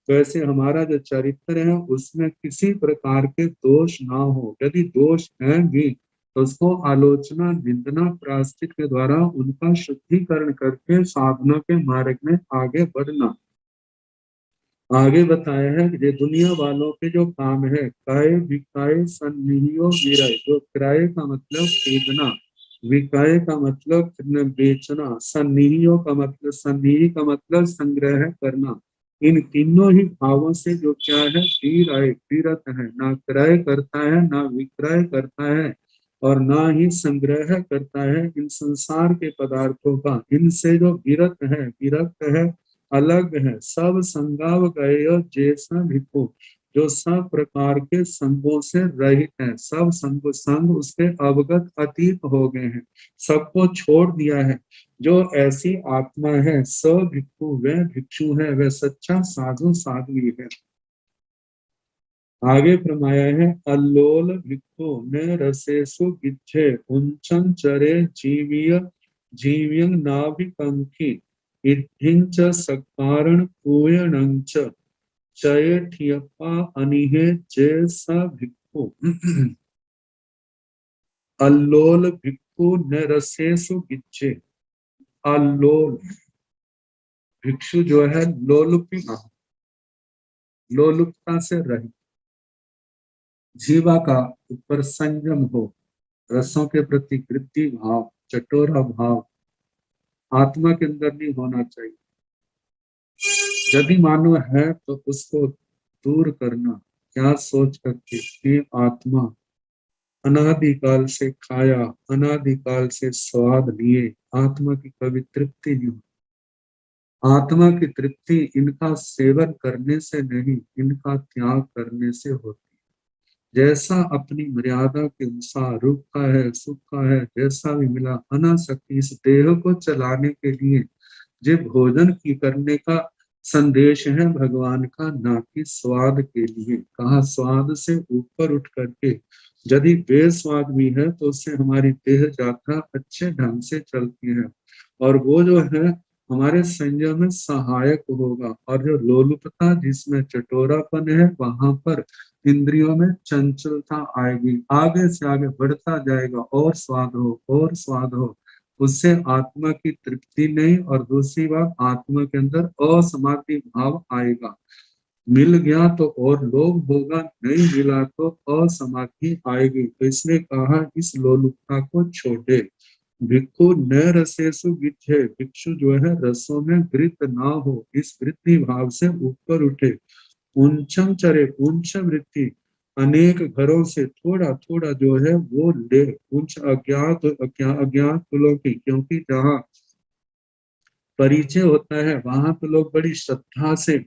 वैसे हमारा जो चरित्र है उसमें किसी प्रकार के दोष ना हो। यदि दोष है भी तो उसको आलोचना, निंदना, प्रायश्चित के द्वारा उनका शुद्धिकरण करके साधना के मार्ग में आगे बढ़ना। आगे बताया है कि दुनिया वालों के जो काम है, काय विकाय सन्निहियो विरय, जो क्रय का मतलब खरीदना, विकाय का मतलब बेचना, सन्निहियो का मतलब, सन्निहि का मतलब संग्रह करना। इन तीनों ही भावों से जो क्या है, वीराय, विरत है, ना क्रय करता है, ना विक्रय करता है, और ना ही संग्रह करता है इन संसार के पदार्थों का। इनसे जो विरत है, विरक्त है, अलग है, सब संगाव गए जैसा भिक्खु, जो सब प्रकार के संगों से रहित है, सब संग उसके अवगत अतीत हो गए हैं, सबको छोड़ दिया है। जो ऐसी आत्मा है स भिक्खु, वह भिक्षु है, वह सच्चा साधु साध्वी है। आगे फरमाया है अल्लोल भिक्खु न रसेसु गिच्छे उंचन चरे जीविय जीव्यं नाभिकंखी इद्धिंच सकारण पूयणंच चयठियप्पा अनिहे जैसा भिक्खु। अल्लोल भिक्खु न रसेसु गिच्छे, अल्लोल भिक्षु जो है लोलुपी, लोलुपता से रहित, जीवा का ऊपर संयम हो, रसों के प्रति कृति भाव, चटोरा भाव आत्मा के अंदर नहीं होना चाहिए। यदि मानव है तो उसको दूर करना, क्या सोच करके कि आत्मा अनादिकाल से खाया, अनादिकाल से स्वाद लिए, आत्मा की कभी तृप्ति नहीं होती। आत्मा की तृप्ति इनका सेवन करने से नहीं, इनका त्याग करने से होती। जैसा अपनी मर्यादा के अनुसार रूप का है, सुख का है, जैसा भी मिला, अनासक्ति इस देह को चलाने के लिए जो भोजन की करने का संदेश है भगवान का, ना कि स्वाद के लिए। कहा स्वाद से ऊपर उठ करके यदि बेस्वाद भी है तो उससे हमारी देह यात्रा अच्छे ढंग से चलती है, और वो जो है हमारे संयम में सहायक होगा। और जो लोलुपता जिसमें चटोरापन है, वहां पर इंद्रियों में चंचलता आएगी, आगे से आगे बढ़ता जाएगा, और स्वाद हो और स्वाद हो, उससे आत्मा की तृप्ति नहीं, और दूसरी बात आत्मा के अंदर असमाधि भाव आएगा। मिल गया तो और लोभ होगा, नहीं मिला तो असमाधि आएगी। तो इसलिए कहा इस लोलुपता को छोड़े। भिक्खु न रसेसु गिच्छे, भिक्षु जो है रसों में वृत्त ना हो, इस वृत्ति भाव से ऊपर उठे। ऊंचम चरे, ऊंच वृत्ति, अनेक घरों से थोड़ा थोड़ा जो है वो ले। ऊंच अज्ञात अज्ञात कुलों की, क्योंकि जहाँ परिचय होता है वहां तो लोग बड़ी श्रद्धा से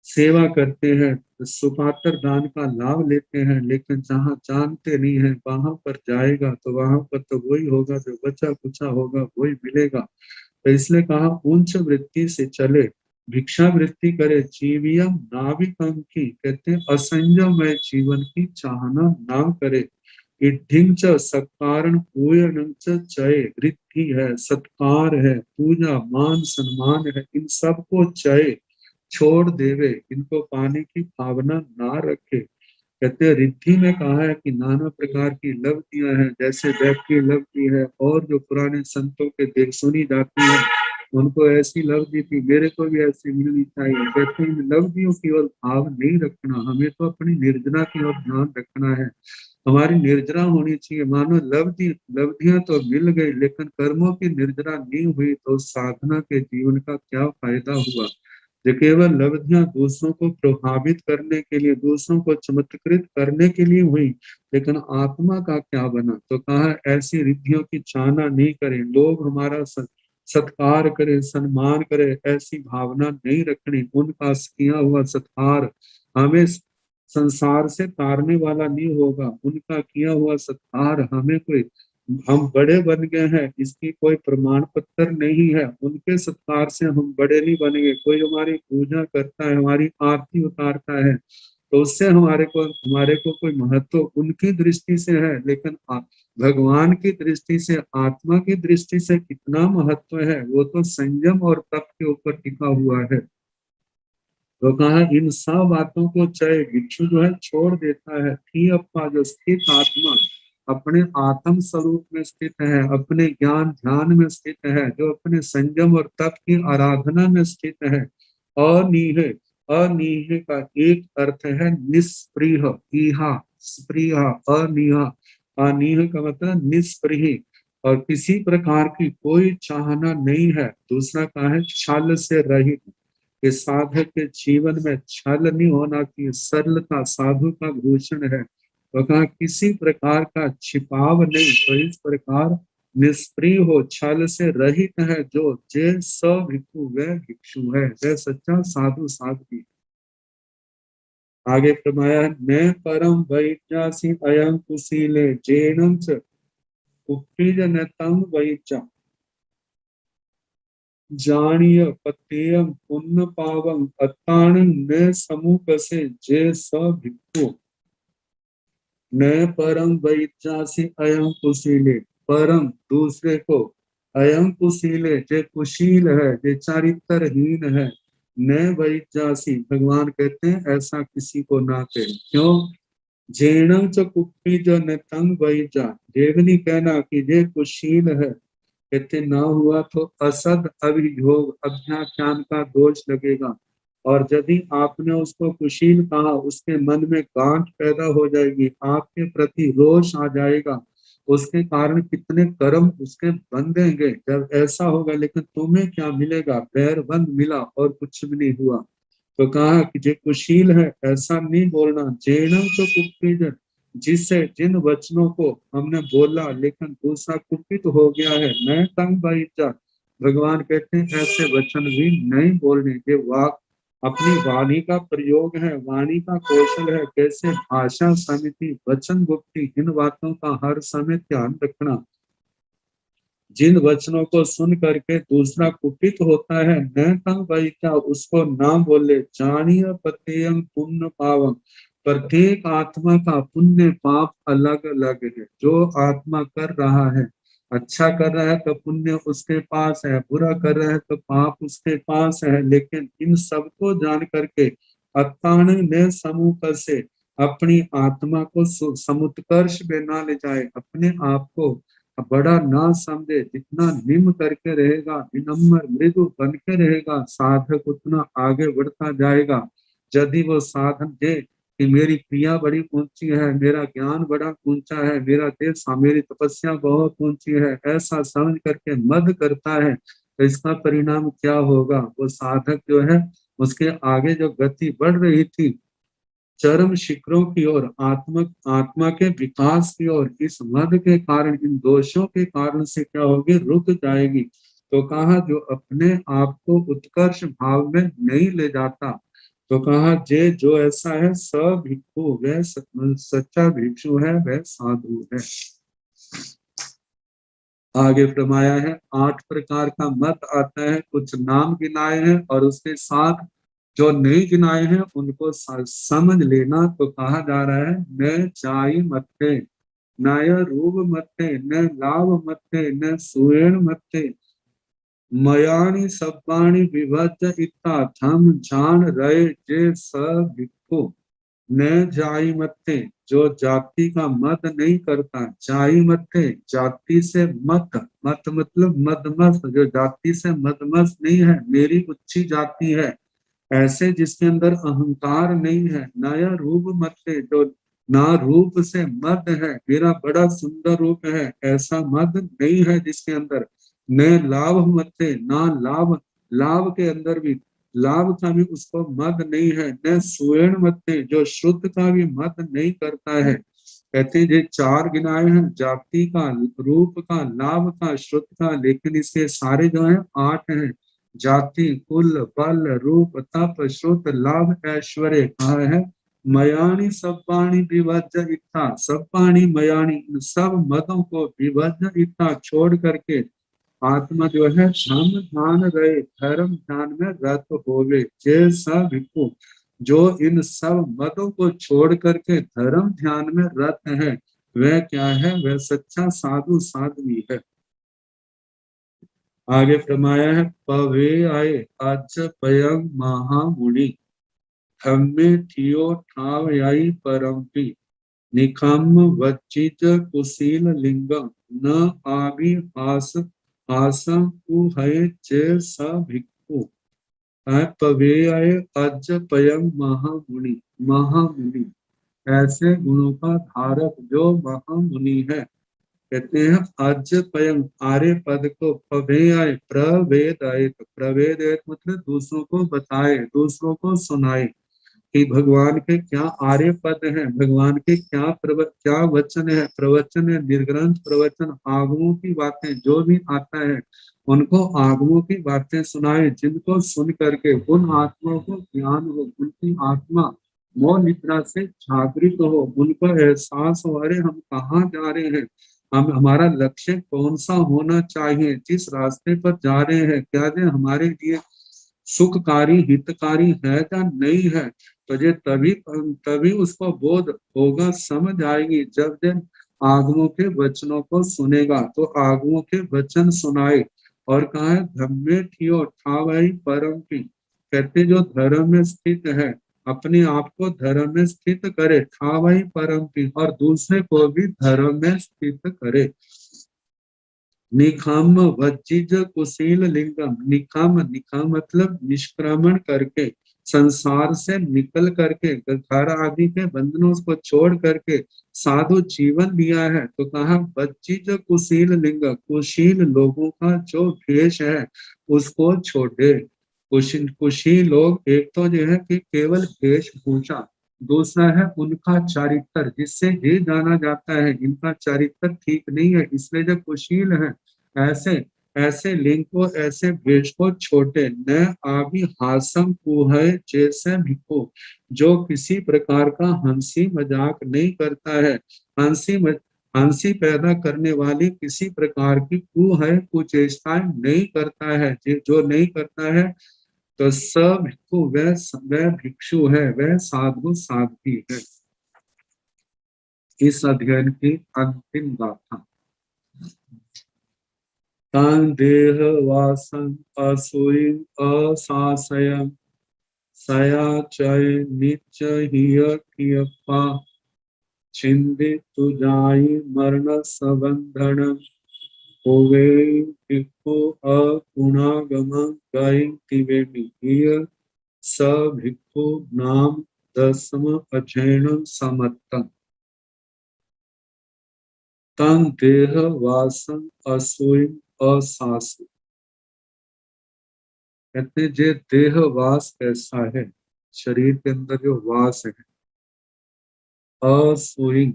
सेवा करते हैं, सुपात्र दान का लाभ लेते हैं, लेकिन जहाँ जानते नहीं है वहां पर जाएगा तो वहां पर तो वही होगा, जो बचा कुचा होगा वही मिलेगा। तो इसलिए कहा उच्च वृत्ति से चले, भिक्षा वृत्ति करे, जीवियम नाविकम की, कहते हैं असंयमय जीवन की चाहना ना करे। इड्ढिंग च सत्कारण पूर्ण च चय, वृत्ति है, सत्कार है, पूजा मान सम्मान है, इन सबको चय छोड़ देवे, इनको पाने की भावना ना रखे। कहते हैं रिद्धि में कहा है कि नाना प्रकार की लब्धियां हैं, जैसे दैव की लब्धि है, और जो पुराने संतों के देख सुनी जाती है, उनको ऐसी लब्धि थी, मेरे को भी ऐसी मिलनी चाहिए। कहते हैं इन लब्धियों की ओर भाव नहीं रखना, हमें तो अपनी निर्जना की ओर ध्यान रखना है। हमारी निर्जना होनी चाहिए। मानो लब्धियां तो मिल गई, लेकिन कर्मों की निर्जना नहीं हुई तो साधना के जीवन का क्या फायदा हुआ। जो केवल लब्धियां दूसरों को प्रभावित करने के लिए, दूसरों को चमत्कृत करने के लिए हुई, लेकिन आत्मा का क्या बना। तो कहा ऐसी रिद्धियों की चाहना नहीं करें, लोग हमारा सत्कार करे, सम्मान करे, ऐसी भावना नहीं रखनी। उनका किया हुआ सत्कार हमें संसार से तारने वाला नहीं होगा, उनका किया हुआ सत्कार हमें कोई, हम बड़े बन गए हैं इसकी कोई प्रमाण पत्र नहीं है, उनके सत्कार से हम बड़े नहीं बनेंगे। कोई हमारी पूजा करता है, हमारी आरती उतारता है, तो उससे हमारे को कोई महत्व उनकी दृष्टि से है, लेकिन भगवान की दृष्टि से, आत्मा की दृष्टि से कितना महत्व है, वो तो संयम और तप के ऊपर टिका हुआ है। तो कहा इन सब बातों को चाहे भिक्षु जो है छोड़ देता है। थी अपा जो स्थित आत्मा, अपने आत्म स्वरूप में स्थित है, अपने ज्ञान ध्यान में स्थित है, जो अपने संयम और तप की आराधना में स्थित है। अनीह, अनीह का एक अर्थ है निष्प्रिय, इहा स्प्रिय, अनीह, अनीह का मतलब निष्प्रिय, और किसी प्रकार की कोई चाहना नहीं है। दूसरा कहा है छल से रहित, कि साधक के जीवन में छल नहीं होना चाहिए, सरलता साधु का भूषण है। तो कहा किसी प्रकार का छिपाव नहीं, तो इस प्रकार निष्प्रिय हो, छल से रहित है, जो जे स भिक्षु वह भिक्षु है, वह सच्चा साधु साध्वी। आगे फरमाया मैं परम वैज्ञासी अयं कुशीले जैनम च उपीज नतम वैचा, जानिय पतेयम पुण्य पावम अताण न समूह से जे स भिक्षु। न परम वैचासी अयम कुशीले, परम दूसरे को, अयम कुशीले जे कुशील है, जे चारित्रहीन है, न वैचासी भगवान कहते हैं ऐसा किसी को ना कहे। क्यों? जैनम च कुप्पी जो न तंग वैचा, ये भी नहीं कहना कि ये कुशील है, कहते ना हुआ तो असद अभियोग अभ्याख्यान का दोष लगेगा। और यदि आपने उसको कुशील कहा, उसके मन में गांठ पैदा हो जाएगी, आपके प्रति रोष आ जाएगा, उसके कारण कितने कर्म उसके बंधेंगे जब ऐसा होगा। लेकिन तुम्हें क्या मिलेगा? बैरबंद मिला और कुछ भी नहीं हुआ। तो कहा कि जो कुशील है ऐसा नहीं बोलना। जैनम तो कुप्पी, जिससे जिन वचनों को हमने बोला लेकिन दूसरा कुपित हो गया है, मैं तंग बाईचा, भगवान कहते हैं ऐसे वचन भी नहीं बोलने। ये वाक अपनी वाणी का प्रयोग है, वाणी का कौशल है, कैसे भाषा समिति, वचन गुप्ति, इन बातों का हर समय ध्यान रखना। जिन वचनों को सुन करके दूसरा कुपित होता है, न तम भाई क्या उसको ना बोले। जानिय पतेयम पुण्य पावम, प्रत्येक आत्मा का पुण्य पाप अलग अलग है। जो आत्मा कर रहा है, अच्छा कर रहा है तो पुण्य उसके पास है, बुरा कर रहा है तो पाप उसके पास है। लेकिन इन सबको जान करके अत्तान ने समूह से अपनी आत्मा को समुत्कर्ष में ना ले जाए, अपने आप को बड़ा ना समझे। जितना निम्न करके रहेगा, विनम्र मृदु बन के रहेगा, साधक उतना आगे बढ़ता जाएगा। यदि वो साधन दे कि मेरी क्रिया बड़ी ऊंची है, मेरा ज्ञान बड़ा ऊंचा है, मेरा देश मेरी तपस्या बहुत ऊंची है, ऐसा समझ करके मद करता है, तो इसका परिणाम क्या होगा? वो साधक जो है उसके आगे जो गति बढ़ रही थी चरम शिखरों की ओर, आत्मा के विकास की ओर, इस मद के कारण, इन दोषों के कारण से क्या होगी? रुक जाएगी। तो कहा जो अपने आप को उत्कर्ष भाव में नहीं ले जाता, तो कहा जे जो ऐसा है स भिक्षु, वह सच्चा भिक्षु है, वह साधु है। आगे फरमाया है 8 प्रकार का मत आता है, कुछ नाम गिनाए हैं और उसके साथ जो नहीं गिनाए हैं उनको समझ लेना। तो कहा जा रहा है न चाई मत्थे, न रूप मत्थे, न लाभ मत्थे, न सुएण मत्थे, मयानी सब्बाणी विभज इत्ता थम जान रहे जे सब भिक्खु। न जाई मत्थे, जो जाति का मत नहीं करता। जाई मत्थे, जाति से मत, मत मतलब मदमस्त, जो जाति से मदमस्त नहीं है, मेरी उच्ची जाति है, ऐसे जिसके अंदर अहंकार नहीं है। नया रूप मत्थे, जो ना रूप से मद है, मेरा बड़ा सुंदर रूप है, ऐसा मद नहीं है जिसके अंदर। न लाभ मत्थे, ना लाभ, लाभ के अंदर भी, लाभ का भी उसको मद नहीं है। न सुवर्ण मत्थे, जो शुद्ध का भी मद नहीं करता है। कहते हैं ये 4 गिनाए हैं, जाति का, रूप का, लाभ का, श्रुत का, लेकिन इसके सारे जो है 8 हैं। जाति, कुल, बल, रूप, तप, श्रुत, लाभ, ऐश्वर्य। कहा है मयानी सब्बाणी विभज्य इत्था, सब्बाणी मयानी, इन सब मदों को विभज्य इत्था छोड़ करके आत्मा जो है धर्म ध्यान रहे, धर्म ध्यान में रत होवे। जैसा भिक्खु, जो इन सब मदों को छोड़ करके धर्म ध्यान में रत है, वह क्या है? वह सच्चा साधु साध्वी है। आगे फरमाया है पवे आए अज पयंग महामुनि, थम्मे थियो ठाव आई परमपि, निखम वच्चित कुशील लिंगम, न आभि हास आसम कुहय चे स भिक्खु। पवेय अज पयंग महामुनि, महामुनि ऐसे गुणों का धारक जो महामुनि है। कहते हैं अज पयंग, आर्य पद को पवेय प्रवेदायत, प्रवेदायत मतलब दूसरों को बताए, दूसरों को सुनाए कि भगवान के क्या आर्य पद हैं, भगवान के क्या वचन है, प्रवचन है, निर्ग्रंथ प्रवचन, आगमों की बातें, जो भी आता है उनको आगमों की बातें सुनाए, जिनको सुन करके उन आत्माओं को ज्ञान हो, उनकी आत्मा मोह निद्रा से जागृत हो, उनको एहसास हो अरे हम कहाँ जा रहे हैं, हम हमारा लक्ष्य कौन सा होना चाहिए, जिस रास्ते पर जा रहे हैं क्या ये हमारे लिए सुखकारी हितकारी है या नहीं है। तो ये तभी तभी उसको बोध होगा, समझ आएगी जब जब आगमों के वचनों को सुनेगा। तो आगमों के वचन सुनाए और कहा है धम्मे ठियो ठावई परम की, कहते जो धर्म में स्थित है अपने आप को धर्म में स्थित करे, ठावई परम की, और दूसरे को भी धर्म में स्थित करे। निखम वज्जिज कुशील लिंगम, निखम, निखम मतलब निष्क्रमण करके, संसार से निकल करके, घर आदि के बंधनों को छोड़ करके साधु जीवन लिया है। तो कहा वज्जिज कुशील लिंग, कुशील लोगों का जो भेष है उसको छोड़े। कुशील लोग एक तो जो है कि केवल वेशभूषा, दूसरा है उनका चारित्र, जिससे ये जाना जाता है इनका चारित्र ठीक नहीं है, इसलिए जो कुशील है ऐसे ऐसे लिंग को, ऐसे वेश को छोटे। न आभि हासम कुहय जैसे भिक्खु, जो किसी प्रकार का हंसी मजाक नहीं करता है। हंसी पैदा करने वाली किसी प्रकार की कुचेष्टाएं नहीं करता है। जो नहीं करता है तो सब भिक्षु वह भिक्षु है, वह साधु साध्वी है। इस अध्ययन की अंतिम गाथा। तां देह वासं असुई असासयं सया चय निच हिय कियप्पा छिंदे तुजाई मरण सबंधन होवे भिक्खु अगुणागम गई तिवेमि हिय स भिक्खु नाम दसम अध्ययन समत्तम। तन देह वासं असुई असासु। कहते जे देह वास कैसा है, शरीर के अंदर जो वास है, असुई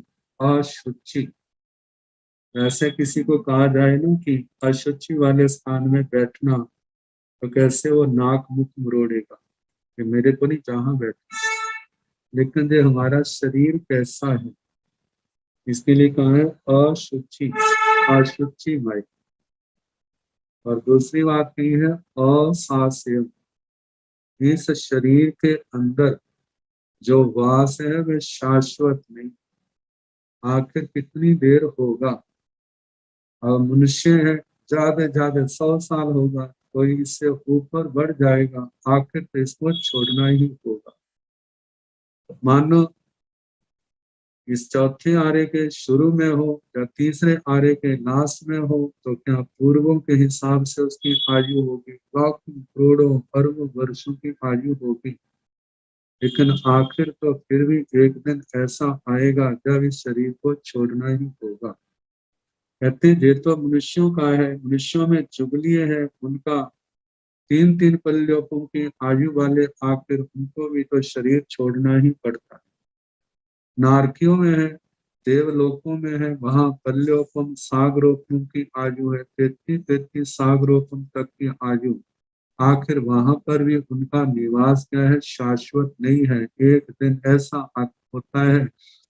अशुचि। ऐसे किसी को कहा जाए ना कि अशुचि वाले स्थान में बैठना, तो कैसे वो नाक मुख मरोड़ेगा कि मेरे को नहीं जहाँ बैठना। लेकिन जो हमारा शरीर कैसा है, इसके लिए कहा है अशुचि अशुचिमय। और दूसरी बात कही है असास्यम। इस शरीर के अंदर जो वास है वह शाश्वत नहीं, आखिर कितनी देर होगा। और मनुष्य है, ज्यादा ज्यादा 100 साल होगा, कोई इससे ऊपर बढ़ जाएगा, आखिर तो इसको छोड़ना ही होगा। मानो इस चौथे आरे के शुरू में हो या तीसरे आरे के लास्ट में हो, तो क्या पूर्वों के हिसाब से उसकी आयु होगी, लाखों करोड़ों अरबों वर्षों की आयु होगी। लेकिन आखिर तो फिर भी एक दिन ऐसा आएगा जब इस शरीर को छोड़ना ही होगा। कहते हैं ये तो मनुष्यों का है, मनुष्यों में जुगलिए है, उनका 3-3 कल्यों की आयु वाले, आखिर उनको भी तो शरीर छोड़ना ही पड़ता है। नारकियों में है, देवलोकों में है, वहां पल्योपम सागरोपम की आयु है, 33 सागरोपम तक की आयु। आखिर वहां पर भी उनका निवास क्या है, शाश्वत नहीं है। एक दिन ऐसा होता है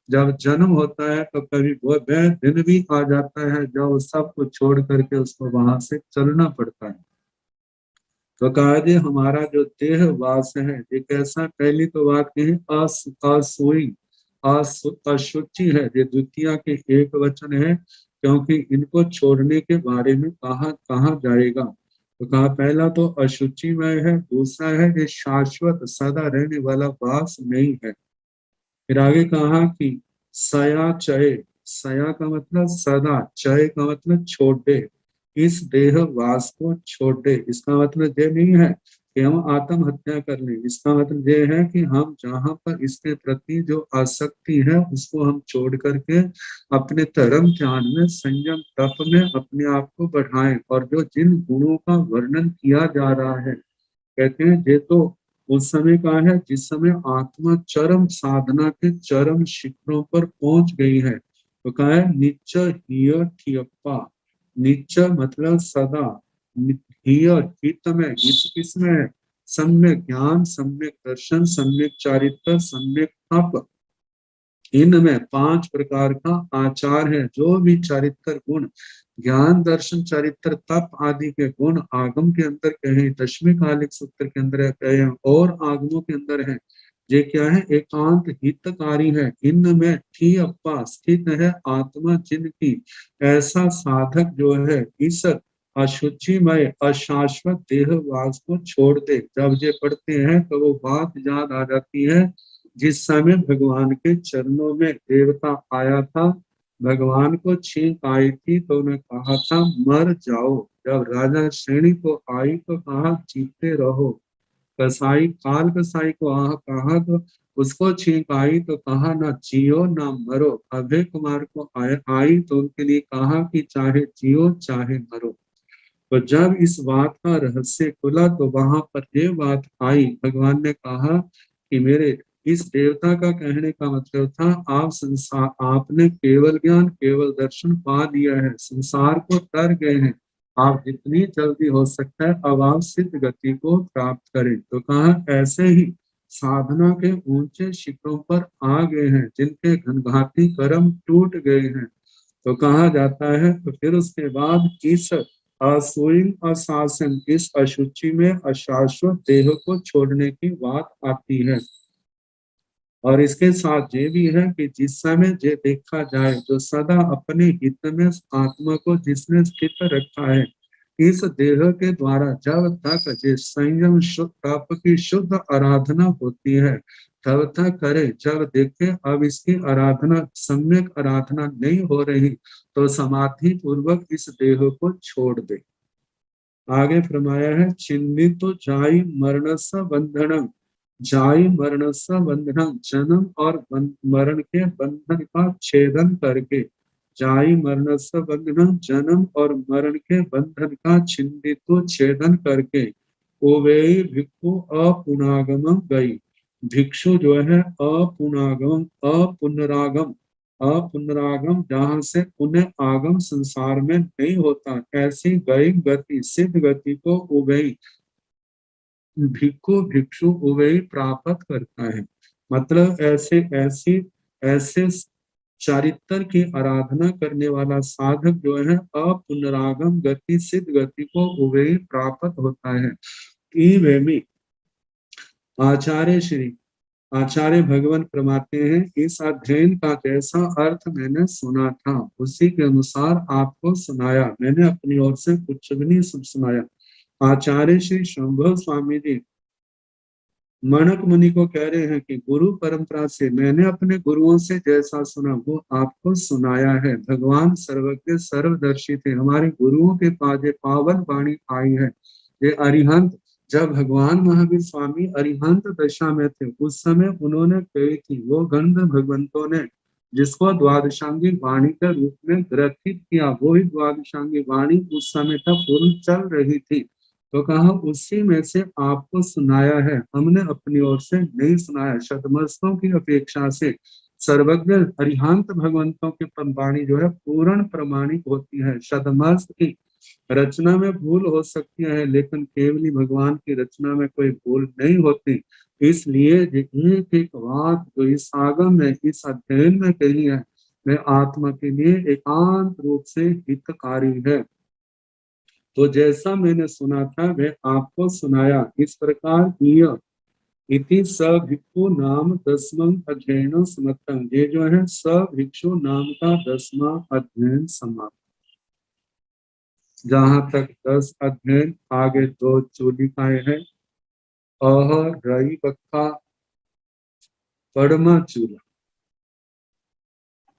जब जन्म होता है, तो कभी वो दिन भी आ जाता है जब सब कुछ छोड़ करके उसको वहां से चलना पड़ता है। तो कहा जी हमारा जो देह वास है ये कैसा, पहली तो बात कही असुई अशुचि है, ये द्वितीय के एक वचन है, क्योंकि इनको छोड़ने के बारे में कहा जाएगा। तो कहा पहला तो अशुचिमय है, दूसरा है ये शाश्वत सदा रहने वाला वास नहीं है। फिर आगे कहा कि सया चय, सया का मतलब सदा, चय का मतलब छोड़ दे, इस देह वास को छोड़ दे। इसका मतलब ये नहीं है कि हम आत्महत्या कर लें, इसका मतलब ये है कि हम जहाँ पर इसके प्रति जो आसक्ति है उसको हम छोड़ करके अपने धर्म ध्यान में, संयम तप में अपने आप को बढ़ाएं। और जो जिन गुणों का वर्णन किया जा रहा है, कहते हैं ये तो उस समय का है जिस समय आत्मा चरम साधना के चरम शिखरों पर पहुंच गई है। तो कहा है निच हिय ठियप्पा। निच मतलब सदा, हिय हित में, हित किसमें है, सम्यक ज्ञान, सम्यक दर्शन, सम्यक चारित्र, सम्यक तप। इनमें 5 प्रकार का आचार है। जो भी चारित्र गुण, ज्ञान दर्शन चारित्र तप आदि के गुण आगम के अंदर कहे, दशमी कालिक सूत्र के अंदर कहे और आगमों के अंदर है, ये क्या है, एकांत हितकारी है। इनमें ठी अप्पा स्थित है आत्मा जिनकी। ऐसा साधक जो है इस अशुचिमय अशाश्वत देहवास को छोड़ दे। जब ये पढ़ते हैं तो वो बात याद आ जाती है जिस समय भगवान के चरणों में देवता आया था, भगवान को छींक आई थी तो उन्हें कहा था मर जाओ। जब राजा श्रेणी को आई तो कहा जीते रहो। कसाई काल कसाई को कहा तो उसको छींक आई तो कहा ना जियो ना मरो। अभय कुमार को आई तो उनके लिए कहा कि चाहे जियो चाहे मरो। तो जब इस बात का रहस्य खुला तो वहां पर ये बात आई, भगवान ने कहा कि मेरे इस देवता का कहने का मतलब था आप संसार, आपने केवल ज्ञान केवल दर्शन पा लिया है, संसार को तर गए हैं, आप जितनी जल्दी हो सकता है अब आप सिद्ध गति को प्राप्त करें। तो कहा ऐसे ही साधना के ऊंचे शिखरों पर आ गए हैं जिनके घनघाती कर्म टूट गए हैं, तो कहा जाता है, तो फिर उसके बाद इस असुइन अशासन, इस अशुचि में अशाश्वत देह को छोड़ने की बात आती है। और इसके साथ ये भी है कि जिस समय ये देखा जाए, जो सदा अपने हित में आत्मा को जिसने स्थित रखा है, इस देह के द्वारा जब तक ये संयम तप की शुद्ध आराधना होती है तब तक करे। जब देखे अब इसकी आराधना सम्यक आराधना नहीं हो रही, तो समाधि पूर्वक इस देह को छोड़ दे। आगे फरमाया है, चिन्हित तो जाई मरणस बंधनम, जाई मरणस बंधनम, जन्म और मरण के बंधन का छेदन करके, जाई मरणस बंधनम, जन्म और मरण के बंधन का चिन्हित तो छेदन करके, ओवे भिक्षु अपुनागम गई। भिक्षु जो है अपुनागम अपुनरागम, अपुनरागम जहाँ से पुनः आगम संसार में नहीं होता, ऐसी गई गति सिद्ध गति को उभई भिक्खु भिक्षु उभई प्राप्त करता है। मतलब ऐसे चारित्र की आराधना करने वाला साधक जो है अपुनरागम गति सिद्ध गति को उभई प्राप्त होता है। आचार्य भगवान फरमाते हैं, इस अध्ययन का जैसा अर्थ मैंने सुना था उसी के अनुसार आपको सुनाया, मैंने अपनी ओर से कुछ भी नहीं सुनाया। आचार्य श्री शंभु स्वामी जी मणक मुनि को कह रहे हैं कि गुरु परंपरा से मैंने अपने गुरुओं से जैसा सुना वो आपको सुनाया है। भगवान सर्वज्ञ सर्वदर्शी थे, हमारे गुरुओं के पास ये पावन वाणी आई है। ये अरिहंत, जब भगवान महावीर स्वामी अरिहंत दशा में थे उस समय उन्होंने कही थी, वो गंध भगवंतों ने जिसको द्वादशांगी वाणी के रूप में ग्रथित किया, वो ही द्वादशांगी वाणी उस समय तक पूर्ण चल रही थी। तो कहा उसी में से आपको सुनाया है, हमने अपनी ओर से नहीं सुनाया। शतमस्तों की अपेक्षा से सर्वज्ञ अरिहंत भगवंतों की वाणी जो है पूर्ण प्रमाणिक होती है। शतमस्त की रचना में भूल हो सकती है, लेकिन केवली भगवान की रचना में कोई भूल नहीं होती। इसलिए एक एक बात जो इस आगम में इस अध्ययन में कही है, वह आत्मा के लिए एकांत रूप से हितकारी है। तो जैसा मैंने सुना था वह आपको सुनाया। इस प्रकार इति स भिक्षु नाम 10वां अध्ययन समाप्तम। ये जो है स भिक्षु नाम का 10वां अध्ययन समाप्त। जहां तक 10 अध्ययन, आगे 2 चूलिकाएं हैं, अह रई बक्का पड़मा चूला।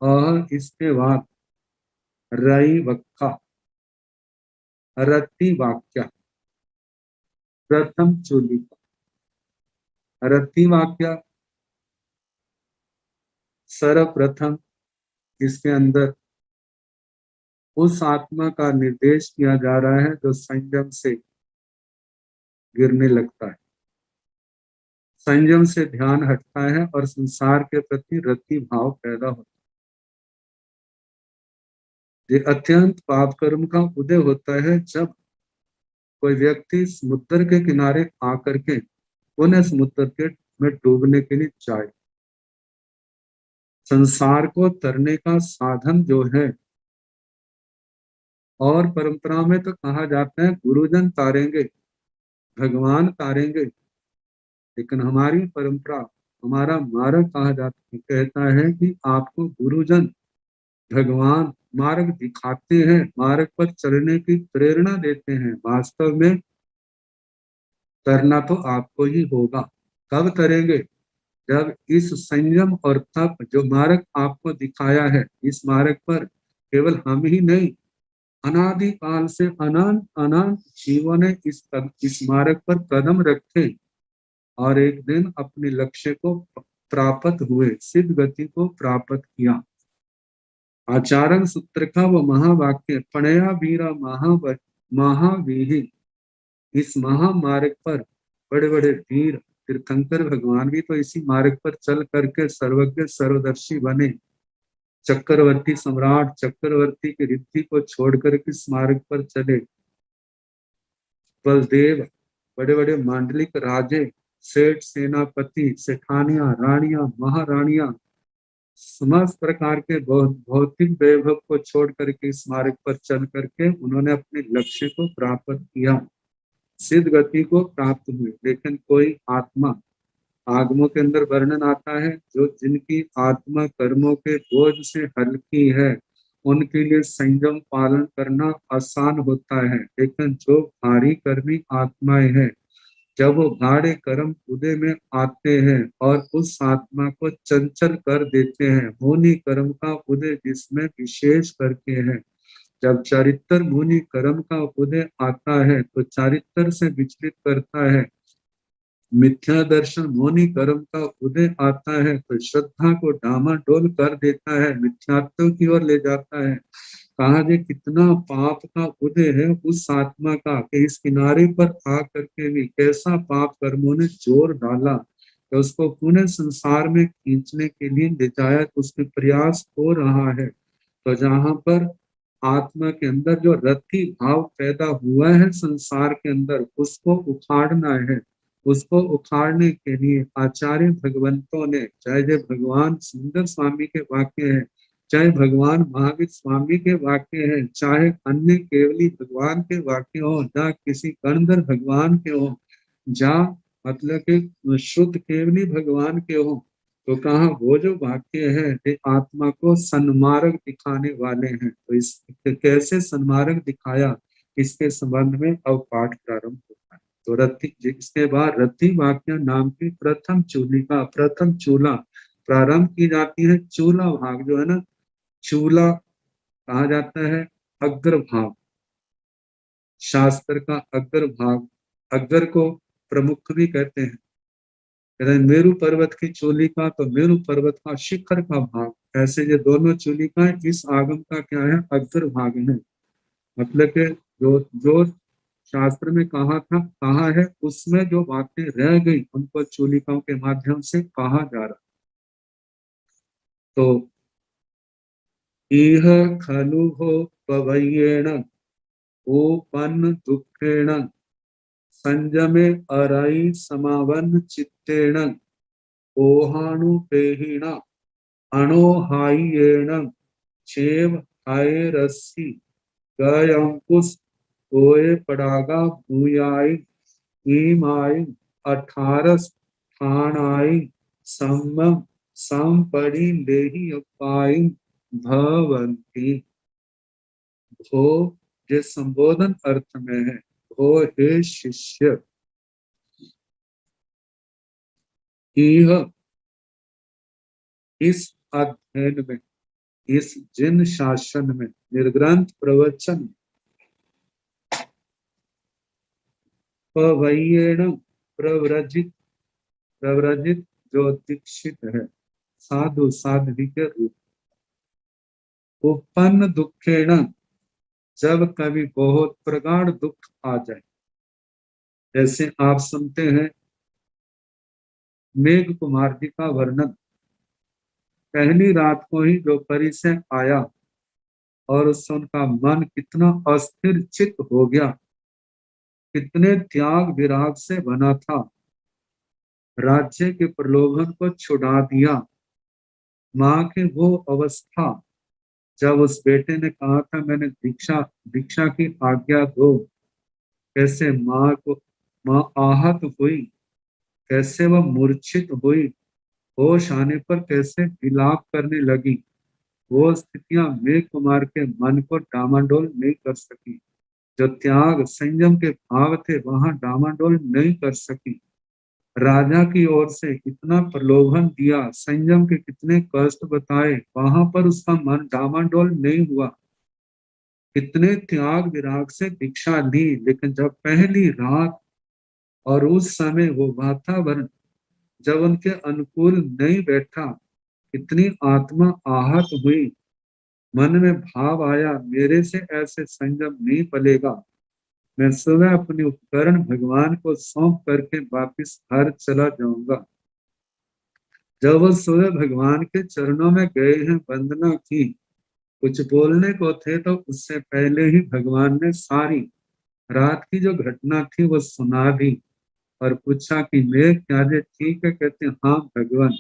अह इसके बाद रई बक्का रति वाक्य प्रथम चूलिका। रति वाक्य सर्वप्रथम इसके अंदर उस आत्मा का निर्देश किया जा रहा है जो संयम से गिरने लगता है, संयम से ध्यान हटता है और संसार के प्रति रति भाव पैदा होता है। ये अत्यंत पाप कर्म का उदय होता है जब कोई व्यक्ति समुद्र के किनारे आकर के पुनः समुद्र के में डूबने के लिए जाए। संसार को तरने का साधन जो है, और परंपरा में तो कहा जाता है गुरुजन तारेंगे, भगवान तारेंगे, लेकिन हमारी परंपरा, हमारा मार्ग कहा जाता कहता है कि आपको गुरुजन भगवान मार्ग दिखाते हैं, मार्ग पर चलने की प्रेरणा देते हैं। वास्तव में तरना तो आपको ही होगा। कब तरेंगे? जब इस संयम और तप जो मार्ग आपको दिखाया है, इस मार्ग पर केवल हम ही नहीं, अनादि काल से अनंत अनंत जीवों ने इस मार्ग पर कदम रखे और एक दिन अपने लक्ष्य को प्राप्त हुए, सिद्ध गति को प्राप्त किया। आचारण सूत्र का वो महावाक्य पणया वीरा महावीहि, इस महामार्ग पर बड़े बड़े वीर तीर्थंकर भगवान भी तो इसी मार्ग पर चल करके सर्वज्ञ सर्वदर्शी बने। चक्रवर्ती सम्राट चक्रवर्ती की रिद्धि को छोड़कर किस मार्ग पर चले। बलदेव, बड़े बड़े मांडलिक राजे, सेठ सेनापति, सेठानियां, रानियां, महारानियां, समस्त प्रकार के भौतिक वैभव को छोड़ करके इस मार्ग पर चल करके उन्होंने अपने लक्ष्य को प्राप्त किया, सिद्ध गति को प्राप्त हुई। लेकिन कोई आत्मा, आगमों के अंदर वर्णन आता है, जो जिनकी आत्मा कर्मों के बोझ से हल्की है उनके लिए संयम पालन करना आसान होता है। लेकिन जो भारी कर्मी आत्माएं हैं, जब वो गाढ़े कर्म उदय में आते हैं और उस आत्मा को चंचल कर देते हैं, मुनि कर्म का उदय जिसमें विशेष करके है। जब चारित्र मुनि कर्म का उदय आता है तो चारित्र से विचलित करता है, मिथ्या दर्शन मुनि कर्म का उदय आता है तो श्रद्धा को डामाडोल कर देता है, मिथ्यात्व की ओर ले जाता है। कहा जे कितना पाप का उदय है उस आत्मा का, कि इस किनारे पर आ करके भी कैसा पाप कर्मों ने जोर डाला कि उसको पुनः संसार में खींचने के लिए ले जाया, तो उसमें प्रयास हो रहा है। तो जहां पर आत्मा के अंदर जो रति भाव पैदा हुआ है संसार के अंदर, उसको उखाड़ना है। उसको उखाड़ने के लिए आचार्य भगवंतों ने, चाहे जो भगवान सुंदर स्वामी के वाक्य है, चाहे भगवान महावीर स्वामी के वाक्य हैं, चाहे अन्य केवली भगवान के वाक्य हो, या किसी कर्णधर भगवान के हो, जा मतलब कि शुद्ध केवली भगवान के हो, तो कहा वो जो वाक्य है ये आत्मा को सन्मार्ग दिखाने वाले हैं। तो इस कैसे सन्मार्ग दिखाया, इसके संबंध में अब पाठ प्रारंभ होता है। तो रति, इसके बाद रति वाक्य नाम की प्रथम चूलिका, प्रथम चूला प्रारंभ की जाती है। चूला भाग जो है ना, चूला कहा जाता है अग्रभाग, शास्त्र का अग्रभाग, अग्र को प्रमुख भी कहते हैं। मेरु पर्वत की चूलिका तो मेरु पर्वत का शिखर का भाग, ऐसे ये दोनों चूलिका इस आगम का क्या है, अग्र भाग है। मतलब कि जो जो शास्त्र में कहा है उसमें जो बातें रह गई उनको चूलिकाओं के माध्यम से कहा जा रहा। तो इह खलु हो पवयेण ओपन्न दुखेण संजमे अराई समावन चित्तेण ओहानुपेहिण अणोहायेण चेव हायरसी गयंकुश ओए पड़ागा भूयाई ईमाई 18 ठाणाई सम्मम संपड़ी लेही अपाई भवंती। भो ये संबोधन अर्थ में है, भो हे शिष्य, यह इस अध्ययन में, इस जिन शासन में, निर्ग्रंथ प्रवचन पवयेण प्रव्रजित, प्रव्रजित जो दीक्षित है, साधु साध्वी के रूप, उत्पन्न दुखेण जब कभी बहुत प्रगाढ़ दुख आ जाए, जैसे आप सुनते हैं मेघ कुमार जी का वर्णन, पहली रात को ही जो परिचय आया और उससे उनका मन कितना अस्थिर चित्त हो गया, कितने त्याग विराग से बना था, राज्य के प्रलोभन को छुड़ा दिया। माँ की वो अवस्था जब उस बेटे ने कहा था मैंने दीक्षा की आज्ञा दो, कैसे माँ आहत हुई, कैसे वह मूर्छित हुई, होश आने पर कैसे विलाप करने लगी, वो स्थितियां मेघ कुमार के मन को डामाडोल नहीं कर सकी। जो त्याग संयम के भाव थे वहां डामाडोल नहीं कर सकी। राजा की ओर से इतना प्रलोभन दिया, संयम के कितने कष्ट बताए, वहां पर उसका मन डामाडोल नहीं हुआ। कितने त्याग विराग से दीक्षा ली, लेकिन जब पहली रात और उस समय वो वातावरण जब उनके अनुकूल नहीं बैठा, कितनी आत्मा आहत हुई, मन में भाव आया मेरे से ऐसे संयम नहीं पलेगा, मैं सुबह अपने उपकरण भगवान को सौंप करके वापिस घर चला जाऊंगा। जब वो सुबह भगवान के चरणों में गए हैं, वंदना की, कुछ बोलने को थे तो उससे पहले ही भगवान ने सारी रात की जो घटना थी वो सुना दी और पूछा कि मैं क्या जे ठीक है, कहते हाँ भगवान,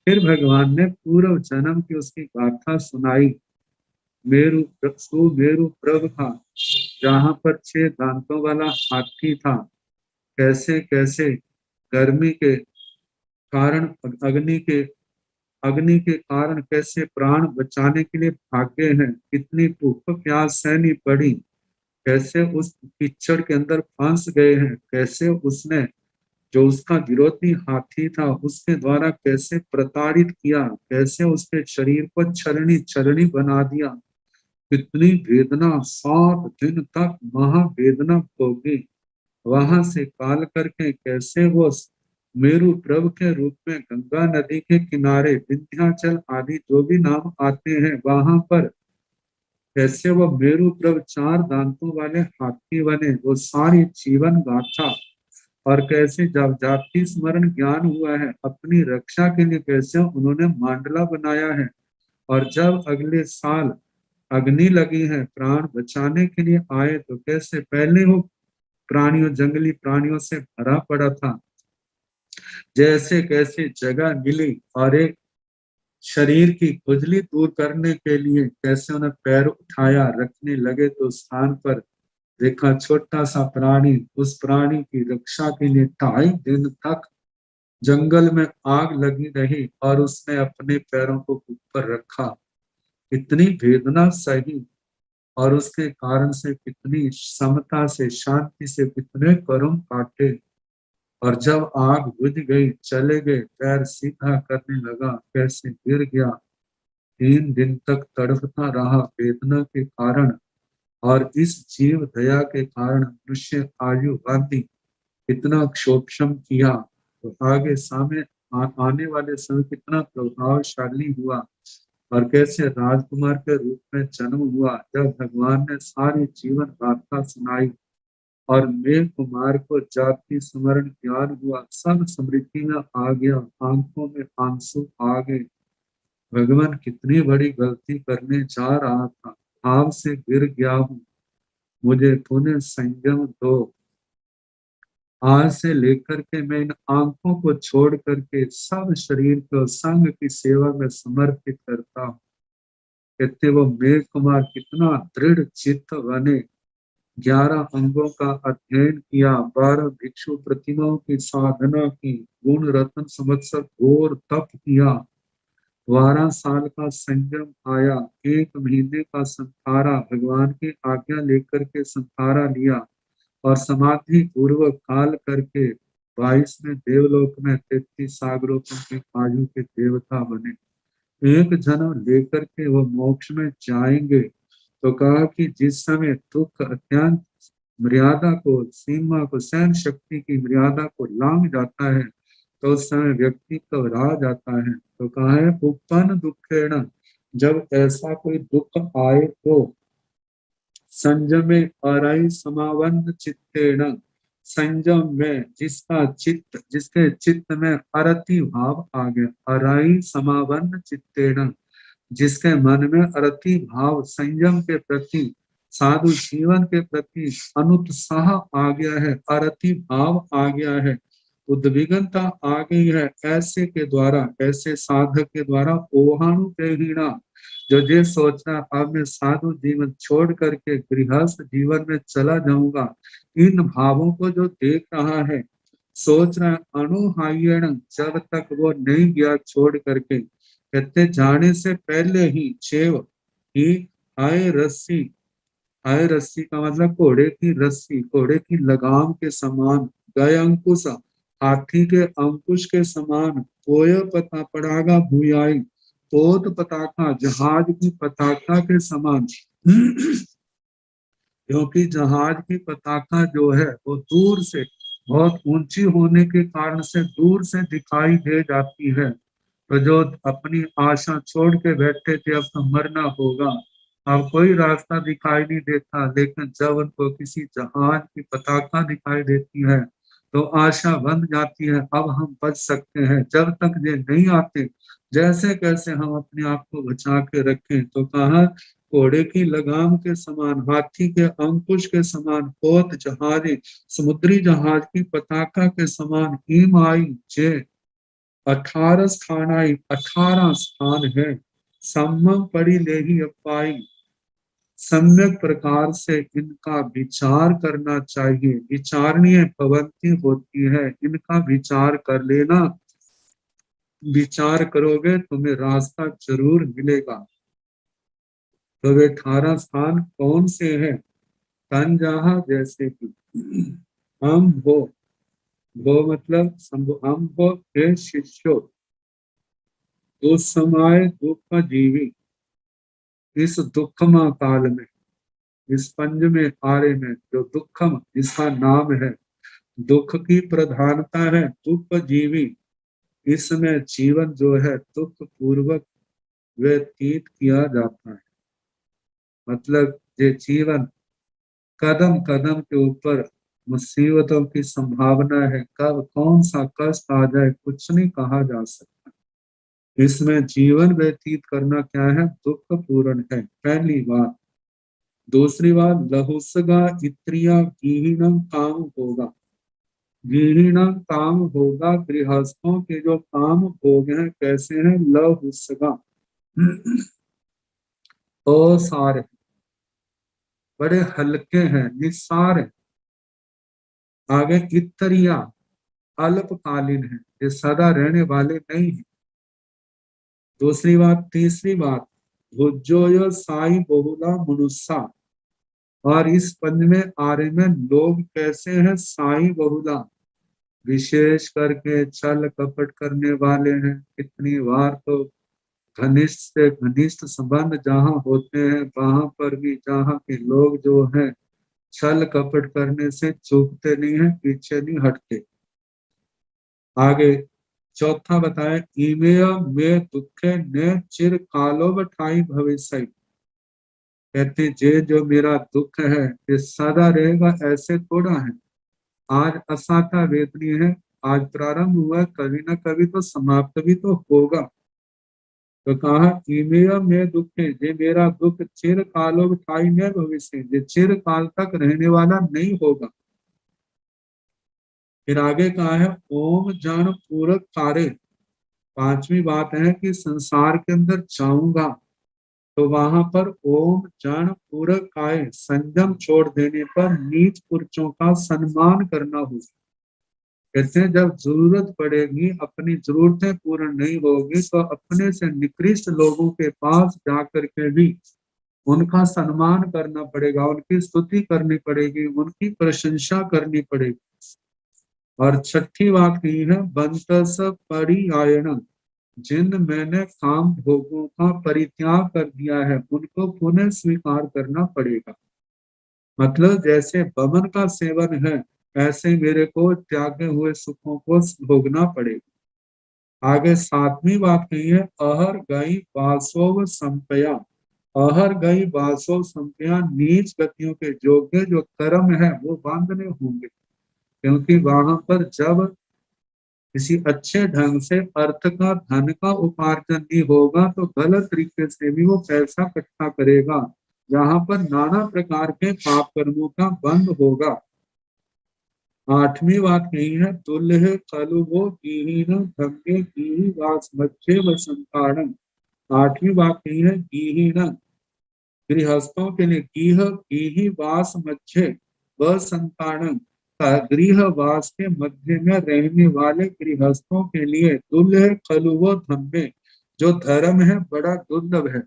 फिर भगवान ने पूर्व जन्म की उसकी गाथा सुनाई। मेरु प्रभ था, जहाँ पर 6 दांतों वाला हाथी था। कैसे कैसे गर्मी के कारण अग्नि के कारण कैसे प्राण बचाने के लिए भागे हैं, कितनी भूख प्यास सहनी पड़ी, कैसे उस कीचड़ के अंदर फंस गए हैं, कैसे उसने जो उसका विरोधी हाथी था उसके द्वारा कैसे प्रताड़ित किया, कैसे उसके शरीर को छलनी छलनी बना दिया, कितनी वेदना, 7 दिन तक महावेदना भोगी। वहां से काल करके कैसे वो मेरु प्रभ के रूप में गंगा नदी के किनारे विंध्याचल आदि जो भी नाम आते हैं वहां पर कैसे वो मेरु प्रभ 4 दांतों वाले हाथी बने। वो सारी जीवन गाथा, और कैसे जब जाति स्मरण ज्ञान हुआ है अपनी रक्षा के लिए कैसे उन्होंने मांडला बनाया है। और जब अगले साल अग्नि लगी है प्राण बचाने के लिए आए तो कैसे पहले वो प्राणियों जंगली प्राणियों से भरा पड़ा था, जैसे कैसे जगह मिली और एक शरीर की खुजली दूर करने के लिए कैसे उन्हें पैर उठाया रखने लगे तो स्थान पर देखा छोटा सा प्राणी, उस प्राणी की रक्षा के लिए 2.5 दिन तक जंगल में आग लगी रही और उसने अपने पैरों को ऊपर रखा। इतनी वेदना सही और उसके कारण से कितनी समता से शांति से कितने कर्म काटे। और जब आग बुझ गई चले गए, पैर सीधा करने लगा, कैसे गिर गया। 3 दिन तक तड़पता रहा वेदना के कारण, और इस जीव दया के कारण मनुष्य आयु बांधी इतना क्षोभम किया तो आगे सामने आने वाले समय कितना प्रभावशाली हुआ। और कैसे राजकुमार के रूप में जन्म हुआ जब भगवान ने सारी जीवन गाथा सुनाई और मेघ कुमार को जाति स्मरण ज्ञान हुआ, सब समृद्धि में आ गया, आंखों में आंसू आ गए। भगवान कितनी बड़ी गलती करने जा रहा था, भाव से गिर गया हूँ, मुझे पुनः संयम दो। आज से लेकर के मैं इन आंखों को छोड़ करके सब शरीर को संग की सेवा में समर्पित करता हूँ। कहते वो मेघ कुमार कितना दृढ़ चित्त बने, 11 अंगों का अध्ययन किया, 12 भिक्षु प्रतिमाओं की साधना की, गुण रत्न संवत्सर घोर तप किया, 12 साल का संयम आया, 1 महीने का संथारा भगवान की आज्ञा लेकर के संथारा लिया और समाधि पूर्वक काल करके 22वें देवलोक में 33 सागरों के आयु के देवता बने। 1 जन्म लेकर के वो मोक्ष में जाएंगे। तो कहा कि जिस समय दुख अत्यंत मर्यादा को, सीमा को, सहन शक्ति की मर्यादा को लांघ जाता है तो उस समय व्यक्ति घबरा जाता है। तो कहा है उपन दुखेण, जब ऐसा कोई दुख आए तो संयमे अराई समावन्न चित्तेण, संयम में जिसका चित्त, जिसके चित्त में अरति भाव आ गया, अराई समावन्न चित्तेण, जिसके मन में अरति भाव संयम के प्रति, साधु जीवन के प्रति अनुत्साह आ गया है, अरति भाव आ गया है, उद्विग्नता आ गई है, ऐसे के द्वारा, ऐसे साधक के द्वारा ओहाणु प्रेरणा, जो ये सोचना अब मैं साधु जीवन छोड़ करके गृहस्थ जीवन में चला जाऊंगा, इन भावों को जो देख रहा है, सोच रहा है अणुहायण, जब तक वो नहीं गया छोड़ करके, कहते जाने से पहले ही छेव ही आए रस्सी, आए रस्सी का मतलब घोड़े की रस्सी, घोड़े की लगाम के समान, गय अंकुश हाथी के अंकुश के समान, पोय पता पड़ागा भूयाई, पोत पताका जहाज की पताका के समान, क्योंकि जहाज की पताका जो है वो दूर से, बहुत ऊंची होने के कारण से दूर से दिखाई दे जाती है। तो जो अपनी आशा छोड़ के बैठे थे अब तो मरना होगा, अब कोई रास्ता दिखाई नहीं देता, लेकिन जब उनको किसी जहाज की पताका दिखाई देती है तो आशा बन जाती है, अब हम बच सकते हैं। जब तक ये नहीं आते, जैसे कैसे हम अपने आप को बचा के रखें। तो कहा घोड़े की लगाम के समान, हाथी के अंकुश के समान, पोत जहाज, समुद्री जहाज की पताका के समान, हिम आई जे, 18 स्थान है, सम्मम पड़ी ले ही अपाई। सम्यक प्रकार से इनका विचार करना चाहिए, विचारणीय भवंती होती है, इनका विचार कर लेना। विचार करोगे तुम्हें रास्ता जरूर मिलेगा। तो वे 18 स्थान कौन से हैं? तन जहा, जैसे कि हम हो, वो मतलब हम हो हे शिष्यो, दुस्समाय दुख जीवी। इस दुखमा काल में, इस पंज में आरे में, जो दुखम जिसका नाम है, दुख की प्रधानता है, दुख जीवी, इसमें जीवन जो है दुख पूर्वक व्यतीत किया जाता है। मतलब ये जीवन कदम कदम के ऊपर मुसीबतों की संभावना है, कब कौन सा कष्ट आ जाए कुछ नहीं कहा जा सकता। इसमें जीवन व्यतीत करना क्या है? दुख पूर्ण है, पहली बात। दूसरी बात, लहुसगा इत्रिया गीहिणम काम होगा। गृहिणम काम होगा, गृहस्थों के जो काम भोग हैं कैसे हैं? लहुसगा, असार है, बड़े हल्के हैं, निस्सार है। आगे इत्रिया, अल्पकालीन है, ये सदा रहने वाले नहीं है। दूसरी बात, तीसरी बात, भुजोय साई बहुला मनुष्या। और इस पंज में आर्य में लोग कैसे हैं? साई बहुला, विशेष करके छल कपट करने वाले हैं। कितनी बार तो घनिष्ठ से घनिष्ठ संबंध जहाँ होते हैं वहां पर भी जहाँ के लोग जो हैं छल कपट करने से चूकते नहीं है, पीछे नहीं हटते। आगे चौथा बताए, इमेय में दुखे ने चिर कालो बठाई भविष्य। कहते जे जो मेरा दुख है ये सदा रहेगा ऐसे थोड़ा है। आज असाथा वेदनी है, आज प्रारंभ हुआ, कभी ना कभी तो समाप्त भी तो होगा। तो कहा इमेय में दुख है, ये मेरा दुख चिर कालो बठाई में भविष्य, ये चिर काल तक रहने वाला नहीं होगा। फिर आगे कहा है ओम जन पूरक कार्य। पांचवी बात है कि संसार के अंदर जाऊंगा तो वहां पर ओम जन पूरक काय, संयम छोड़ देने पर नीच पुरुषों का सम्मान करना होगा। कहते हैं जब जरूरत पड़ेगी, अपनी जरूरतें पूर्ण नहीं होगी तो अपने से निकृष्ट लोगों के पास जाकर के भी उनका सम्मान करना पड़ेगा, उनकी स्तुति करनी पड़ेगी, उनकी प्रशंसा करनी पड़ेगी। और छठी बात कही है बंतस परियायण, जिन मैंने काम भोगों का परित्याग कर दिया है उनको पुनः स्वीकार करना पड़ेगा। मतलब जैसे बमन का सेवन है ऐसे मेरे को त्यागे हुए सुखों को भोगना पड़ेगा। आगे सातवीं बात कही है अहर गई वासोव संपया। अहर गई वासोव संपया, नीच गतियों के योग्य जो कर्म है वो बांधने होंगे, क्योंकि वहां पर जब किसी अच्छे ढंग से अर्थ का धन का उपार्जन नहीं होगा तो गलत तरीके से भी वो पैसा इकट्ठा करेगा, जहां पर नाना प्रकार के पाप कर्मों का बंद होगा। आठवीं बात कही है तुल्य कलुवो गीहीन धम्मे गीही वास मच्छे व संतारण। आठवीं बात कही है गीहीन, गृहस्थों के लिए गीह गीही वास मच्छे व संतारण, गृहवास के मध्य में रहने वाले गृहस्थों के लिए तुल्य खलुवो धम्मे, जो धर्म है बड़ा दुर्लभ है।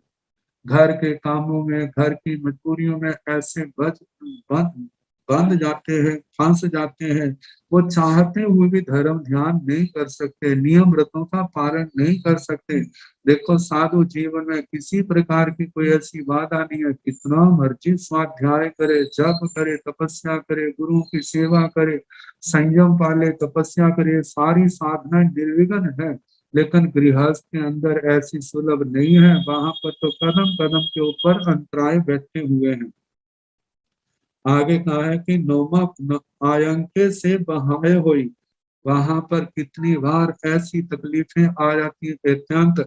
घर के कामों में, घर की मजबूरियों में ऐसे बंद बंद जाते हैं, फंस जाते हैं, वो चाहते हुए भी धर्म ध्यान नहीं कर सकते, नियम व्रतों का पालन नहीं कर सकते। देखो साधु जीवन में किसी प्रकार की कोई ऐसी बाधा नहीं है, कितना मर्जी स्वाध्याय करे, जप करे, तपस्या करे, गुरु की सेवा करे, संयम पाले, तपस्या करे, सारी साधना निर्विघ्न है। लेकिन गृहस्थ के अंदर ऐसी सुलभ नहीं है, वहां पर तो कदम कदम के ऊपर अंतराय बैठे हुए हैं। आगे कहा है कि नोमा आयंके से बहाए हुई, वहां पर कितनी बार ऐसी तकलीफें आ जाती है, अत्यंत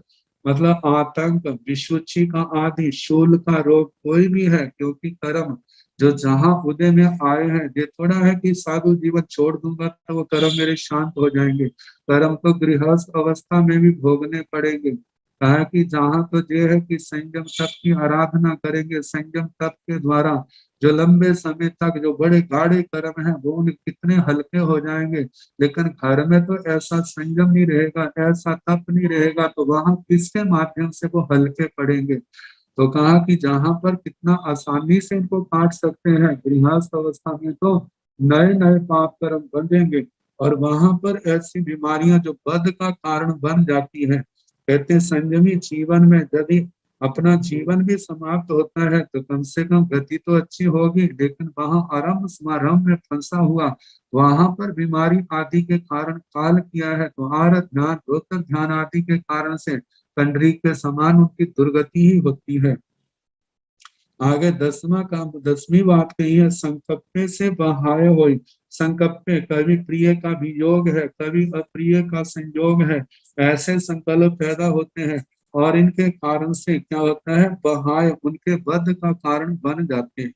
मतलब आतंक, विशुचि का आदि, शूल का रोग कोई भी है, क्योंकि कर्म जो जहाँ उदय में आए हैं, ये थोड़ा है कि साधु जीवन छोड़ दूंगा तो वो कर्म मेरे शांत हो जाएंगे। कर्म तो गृहस्थ अवस्था में भी भोगने पड़ेंगे। कहा कि जहाँ तो ये है कि संयम तप की आराधना करेंगे, संयम तप के द्वारा जो लंबे समय तक जो बड़े गाढ़े कर्म है वो उन कितने हल्के हो जाएंगे। लेकिन घर में तो ऐसा संयम नहीं रहेगा, ऐसा तप नहीं रहेगा, तो वहां किसके माध्यम से वो हल्के पड़ेंगे। तो कहा कि जहां पर कितना आसानी से इनको काट सकते हैं, गृहस्थ अवस्था में तो नए नए पाप कर्म बढ़ेंगे। और वहां पर ऐसी बीमारियां जो बद का कारण बन जाती है। कहते हैं संयमी जीवन में यदि अपना जीवन भी समाप्त होता है तो कम से कम गति तो अच्छी होगी, लेकिन वहां आरंभ समारंभ में फंसा हुआ, वहां पर बीमारी आदि के कारण काल किया है तो आरत ध्यान रोतक ध्यान आदि के कारण से कंडरी के समान उनकी दुर्गति ही होती है। आगे 10वीं बात कही है, संकल्पे से बहाय होई। संकल्पे कभी प्रिय का वियोग है, कभी अप्रिय का संयोग है, ऐसे संकल्प पैदा होते हैं और इनके कारण से क्या होता है, बहाय उनके वध का कारण बन जाते हैं।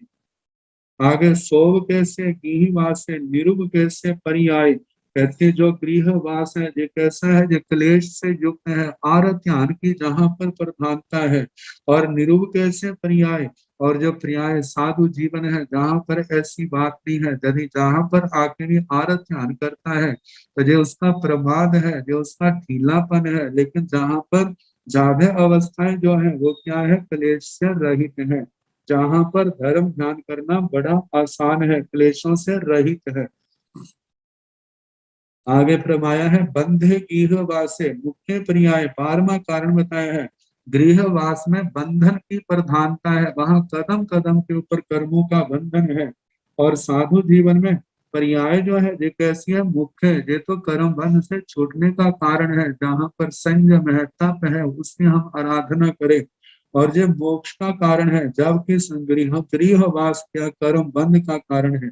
आगे सोव कैसे गृहवास है, निरुग कैसे पर्याय। कहते जो गृहवास है ये कैसा है, जो क्लेश से युक्त है, आर ध्यान की जहाँ पर प्रधानता है। और निरुग कैसे पर्याय, और जो पर्याय साधु जीवन है जहाँ पर ऐसी बात नहीं है, यदि जहाँ पर आके भी आर ध्यान करता है तो जो उसका प्रमाद है, जो उसका ढीलापन है, लेकिन जहाँ पर ज्यादा अवस्थाएं जो है वो क्या है, क्लेश से रहित है। जहां पर धर्म ध्यान करना बड़ा आसान है, क्लेशों से रहित है। आगे फरमाया है, बंधे गृहवासे मुख्य पर्याय, 12वां कारण बताया है। गृहवास में बंधन की प्रधानता है, वहां कदम कदम के ऊपर कर्मों का बंधन है। और साधु जीवन में पर्याय जो है ये कैसी है, मुख्य, ये तो कर्म बंध से छूटने का कारण है, जहां पर संयम है, तप है, उसकी हम आराधना करें। और ये मोक्ष का कारण है, जबकि गृहवास क्या कर्म बंध का कारण है।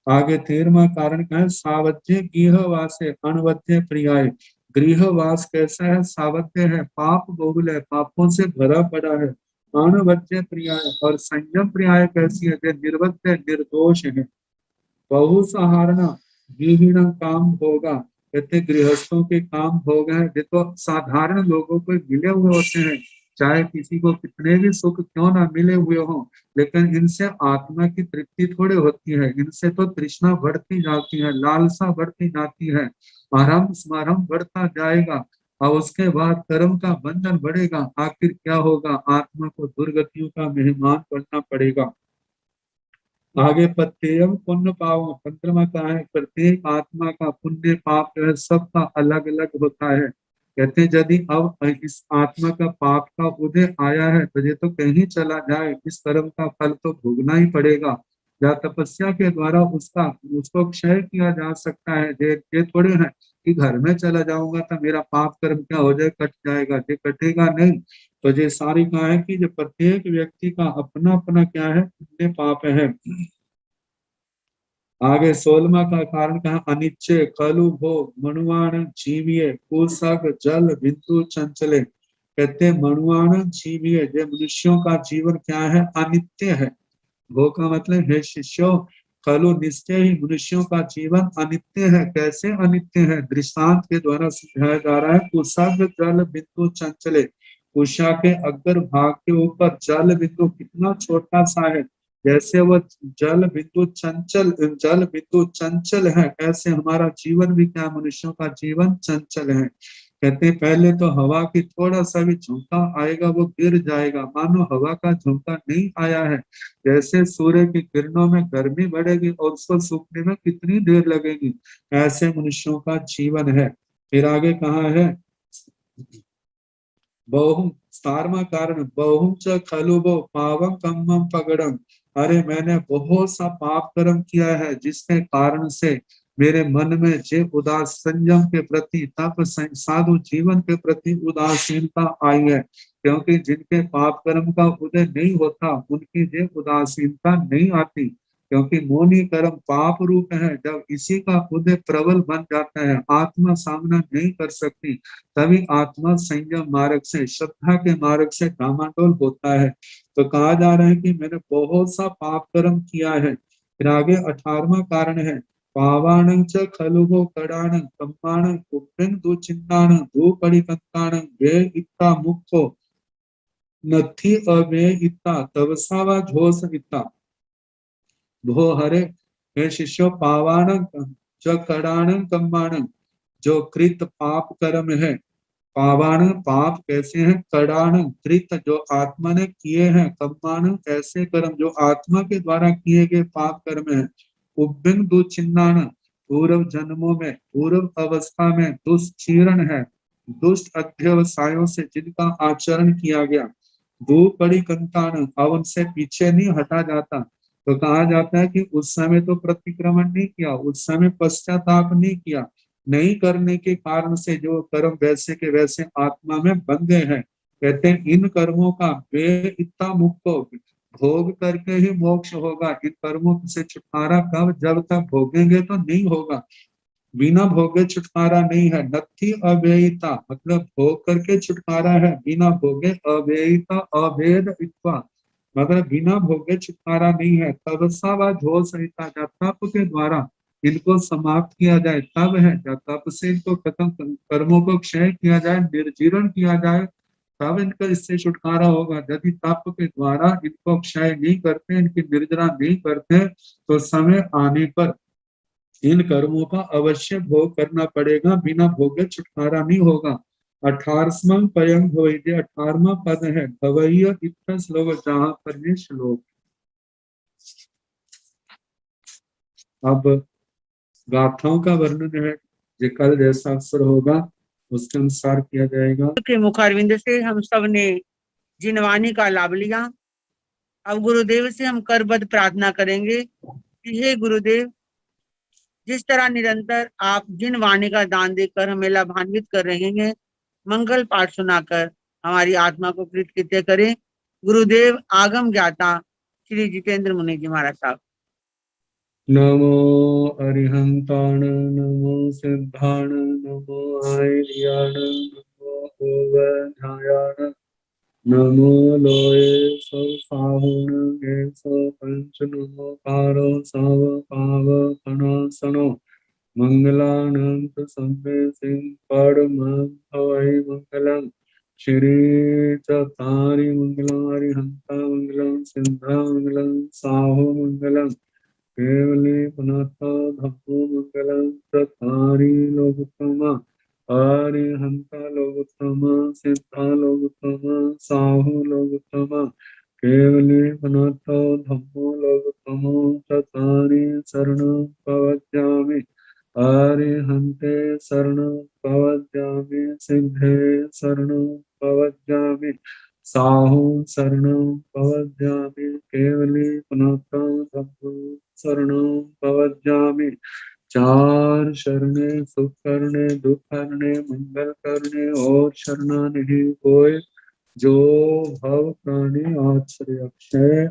आगे 13वां कारण क्या है, सावध्य गृहवास है, अनवध्य पर्याय। गृहवास कैसा है, सावध्य है, पाप बहुल है, पापों से भरा पड़ा है। अनवध्य पर्याय और संयम पर्याय कैसी है, निर्वध्य निर्दोष है। बहु सहारना गृहिणी काम होगा। कहते गृहस्थों के काम हो गए, देखो साधारण लोगों को मिले हुए होते हैं, चाहे किसी को कितने भी सुख क्यों ना मिले हुए हो, लेकिन इनसे आत्मा की तृप्ति थोड़े होती है, इनसे तो तृष्णा बढ़ती जाती है, लालसा बढ़ती जाती है, आरंभ समारंभ बढ़ता जाएगा और उसके बाद कर्म का बंधन बढ़ेगा। आखिर क्या होगा, आत्मा को दुर्गतियों का मेहमान बनना पड़ेगा। आगे प्रत्येक पुण्य पाव 15वां का है, प्रत्येक आत्मा का पुण्य पाप जो है सबका अलग अलग होता है। कहते हैं यदि अब इस आत्मा का पाप का उदय आया है तो ये तो कहीं चला जाए, इस कर्म का फल तो भोगना ही पड़ेगा। या तपस्या के द्वारा उसका उसको क्षय किया जा सकता है। ये थोड़े है कि घर में चला जाऊंगा तो मेरा पाप कर्म क्या हो जाए, कट जाएगा, ये कटेगा नहीं। तो ये सारी कहा है कि जो प्रत्येक व्यक्ति का अपना अपना क्या है, पुण्य पाप है। आगे 16वां का कारण कहा, अनिच्चे खलु भोग मणुआण जीविये कुसग जल बिंदु चंचले। कहते मणुआण जीविये, ये मनुष्यों का जीवन क्या है, अनित्य है। भोग का मतलब है शिष्यों, खलु निश्चय ही मनुष्यों का जीवन अनित्य है। कैसे अनित्य है, दृष्टांत के द्वारा समझाया जा रहा है। कुसग जल बिंदु चंचले, कुशा के अग्र भाग के ऊपर जल बिंदु कितना छोटा सा है, जैसे वो जल बिंदु चंचल है, ऐसे हमारा जीवन भी क्या, मनुष्यों का जीवन चंचल है। कहते पहले तो हवा की थोड़ा सा भी झोंका आएगा वो गिर जाएगा, मानो हवा का झोंका नहीं आया है। जैसे सूर्य की किरणों में गर्मी बढ़ेगी और उसको सूखने में कितनी देर लगेगी, ऐसे मनुष्यों का जीवन है। फिर आगे कहा है, बहु 17वां कारण, बहु च खलु बो पावम कम्मम पगड़म। अरे मैंने बहुत सा पाप कर्म किया है जिसके कारण से मेरे मन में जे उदास संयम के प्रति, तप साधु जीवन के प्रति उदासीनता आई है। क्योंकि जिनके पाप कर्म का उदय नहीं होता उनकी जे उदासीनता नहीं आती। क्योंकि मोनी कर्म पाप रूप है। जब इसी का खुद प्रबल बन जाता है, आत्मा सामना नहीं कर सकती, तभी आत्मा संयम मार्ग से, श्रद्धा के मार्ग से डामाडोल होता है। तो कहा जा रहा है कि मैंने बहुत सा पाप कर्म किया है। फिर आगे 18वां कारण है, पावाणं च खलुगो कडाणं कम्माणं कुप्पिं दुचिन्नाणं धूपड़िकंताणं वे इत्ता मुक्तो नथी अवे इत्ता तवसावा झोस इत्ता। भो हरे, हे शिष्यो, पावाणं च कडाणं कम्माणं, जो कृत पाप कर्म है। पावाण पाप कैसे हैं, कडाण कृत जो आत्मा ने किए हैं, कम्माण ऐसे कर्म जो आत्मा के द्वारा किए गए पाप कर्म है। उब्बिंग दुचिन्नाण पूर्व जन्मों में, पूर्व अवस्था में दुष्चीर्ण है, दुष्ट अध्यवसायों से जिनका आचरण किया गया। दो कड़ी कंतान, अब उनसे पीछे नहीं हटा जाता। तो कहा जाता है कि उस समय तो प्रतिक्रमण नहीं किया, उस समय पश्चाताप नहीं किया, नहीं करने के कारण से जो कर्म वैसे के वैसे आत्मा में बन गए हैं। कहते हैं इन कर्मों का वे इतना मुक्त हो, भोग करके ही मोक्ष होगा। इन कर्मों से छुटकारा कब, जब तक भोगेंगे तो नहीं होगा। बिना भोगे छुटकारा नहीं है। नत्थी अव्ययिता मतलब भोग करके छुटकारा है, बिना भोगे अव्ययिता अभेद इत्वा मतलब बिना भोगे छुटकारा नहीं है। तपस्या व झोल सहिता, जब तप के द्वारा इनको समाप्त किया जाए तब है, जब तप से इनको खत्म, कर्मों को क्षय किया जाए, निर्जीर्ण किया जाए, तब इनका इससे छुटकारा होगा। यदि तप के द्वारा इनको क्षय नहीं करते, इनकी निर्जरा नहीं करते, तो समय आने पर इन कर्मों का अवश्य भोग करना पड़ेगा, बिना भोगे छुटकारा नहीं होगा। 18वां पयंग भवैद्य, 18वां पद है भवैय इत्थ श्लोक, जहां पर ये श्लोक। अब गाथाओं का वर्णन है, जो कल जैसा अवसर होगा उसके अनुसार किया जाएगा। के मुखारविंद से हम सब ने जिनवाणी का लाभ लिया। अब गुरुदेव से हम करबद्ध प्रार्थना करेंगे कि हे गुरुदेव, जिस तरह निरंतर आप जिन वाणी का दान देकर हमें लाभान्वित कर रहे हैं, मंगल पाठ सुनाकर हमारी आत्मा को कृतकृत्य करें। गुरुदेव आगम ज्ञाता श्री जितेंद्र मुनि जी महाराज साहब। नमो अरिहंताण, नमो सिद्धाण, नमो आर्याण, नमो ओवध्यायाण, नमो लोये साहुण पंच, नमो पारो साव पाव फणासनो, मंगलानंत संवे सिंह परमं हवै मंगलम। श्री चतारि मंगलम, हरिहंता मंगलम, सिद्धा मंगलम, साहु मंगलम, केवली पुनाथ धम्मो मंगलम। चतारि लोकोत्तमा, अरिहंता लोकोत्तमा, सिद्धा लोकोत्तमा, साहु लोकोत्तमा, केवली पुनाथ धम्मो लोकोत्तमो। चतारि शरणं प्रवक्ष्यामि, अरिहन्ते शरणं प्रवक्ष्यामि, सिद्धे शरणं प्रवक्ष्यामि, साहु शरणं प्रवक्ष्यामि, केवली पुनाथ धम्मो शरणं प्रवक्ष्यामि। चार शरणे, सुख करने, दुख करने, मंगल करने और शरणा नहीं कोई, जो भव प्राणी आश्रय अक्षय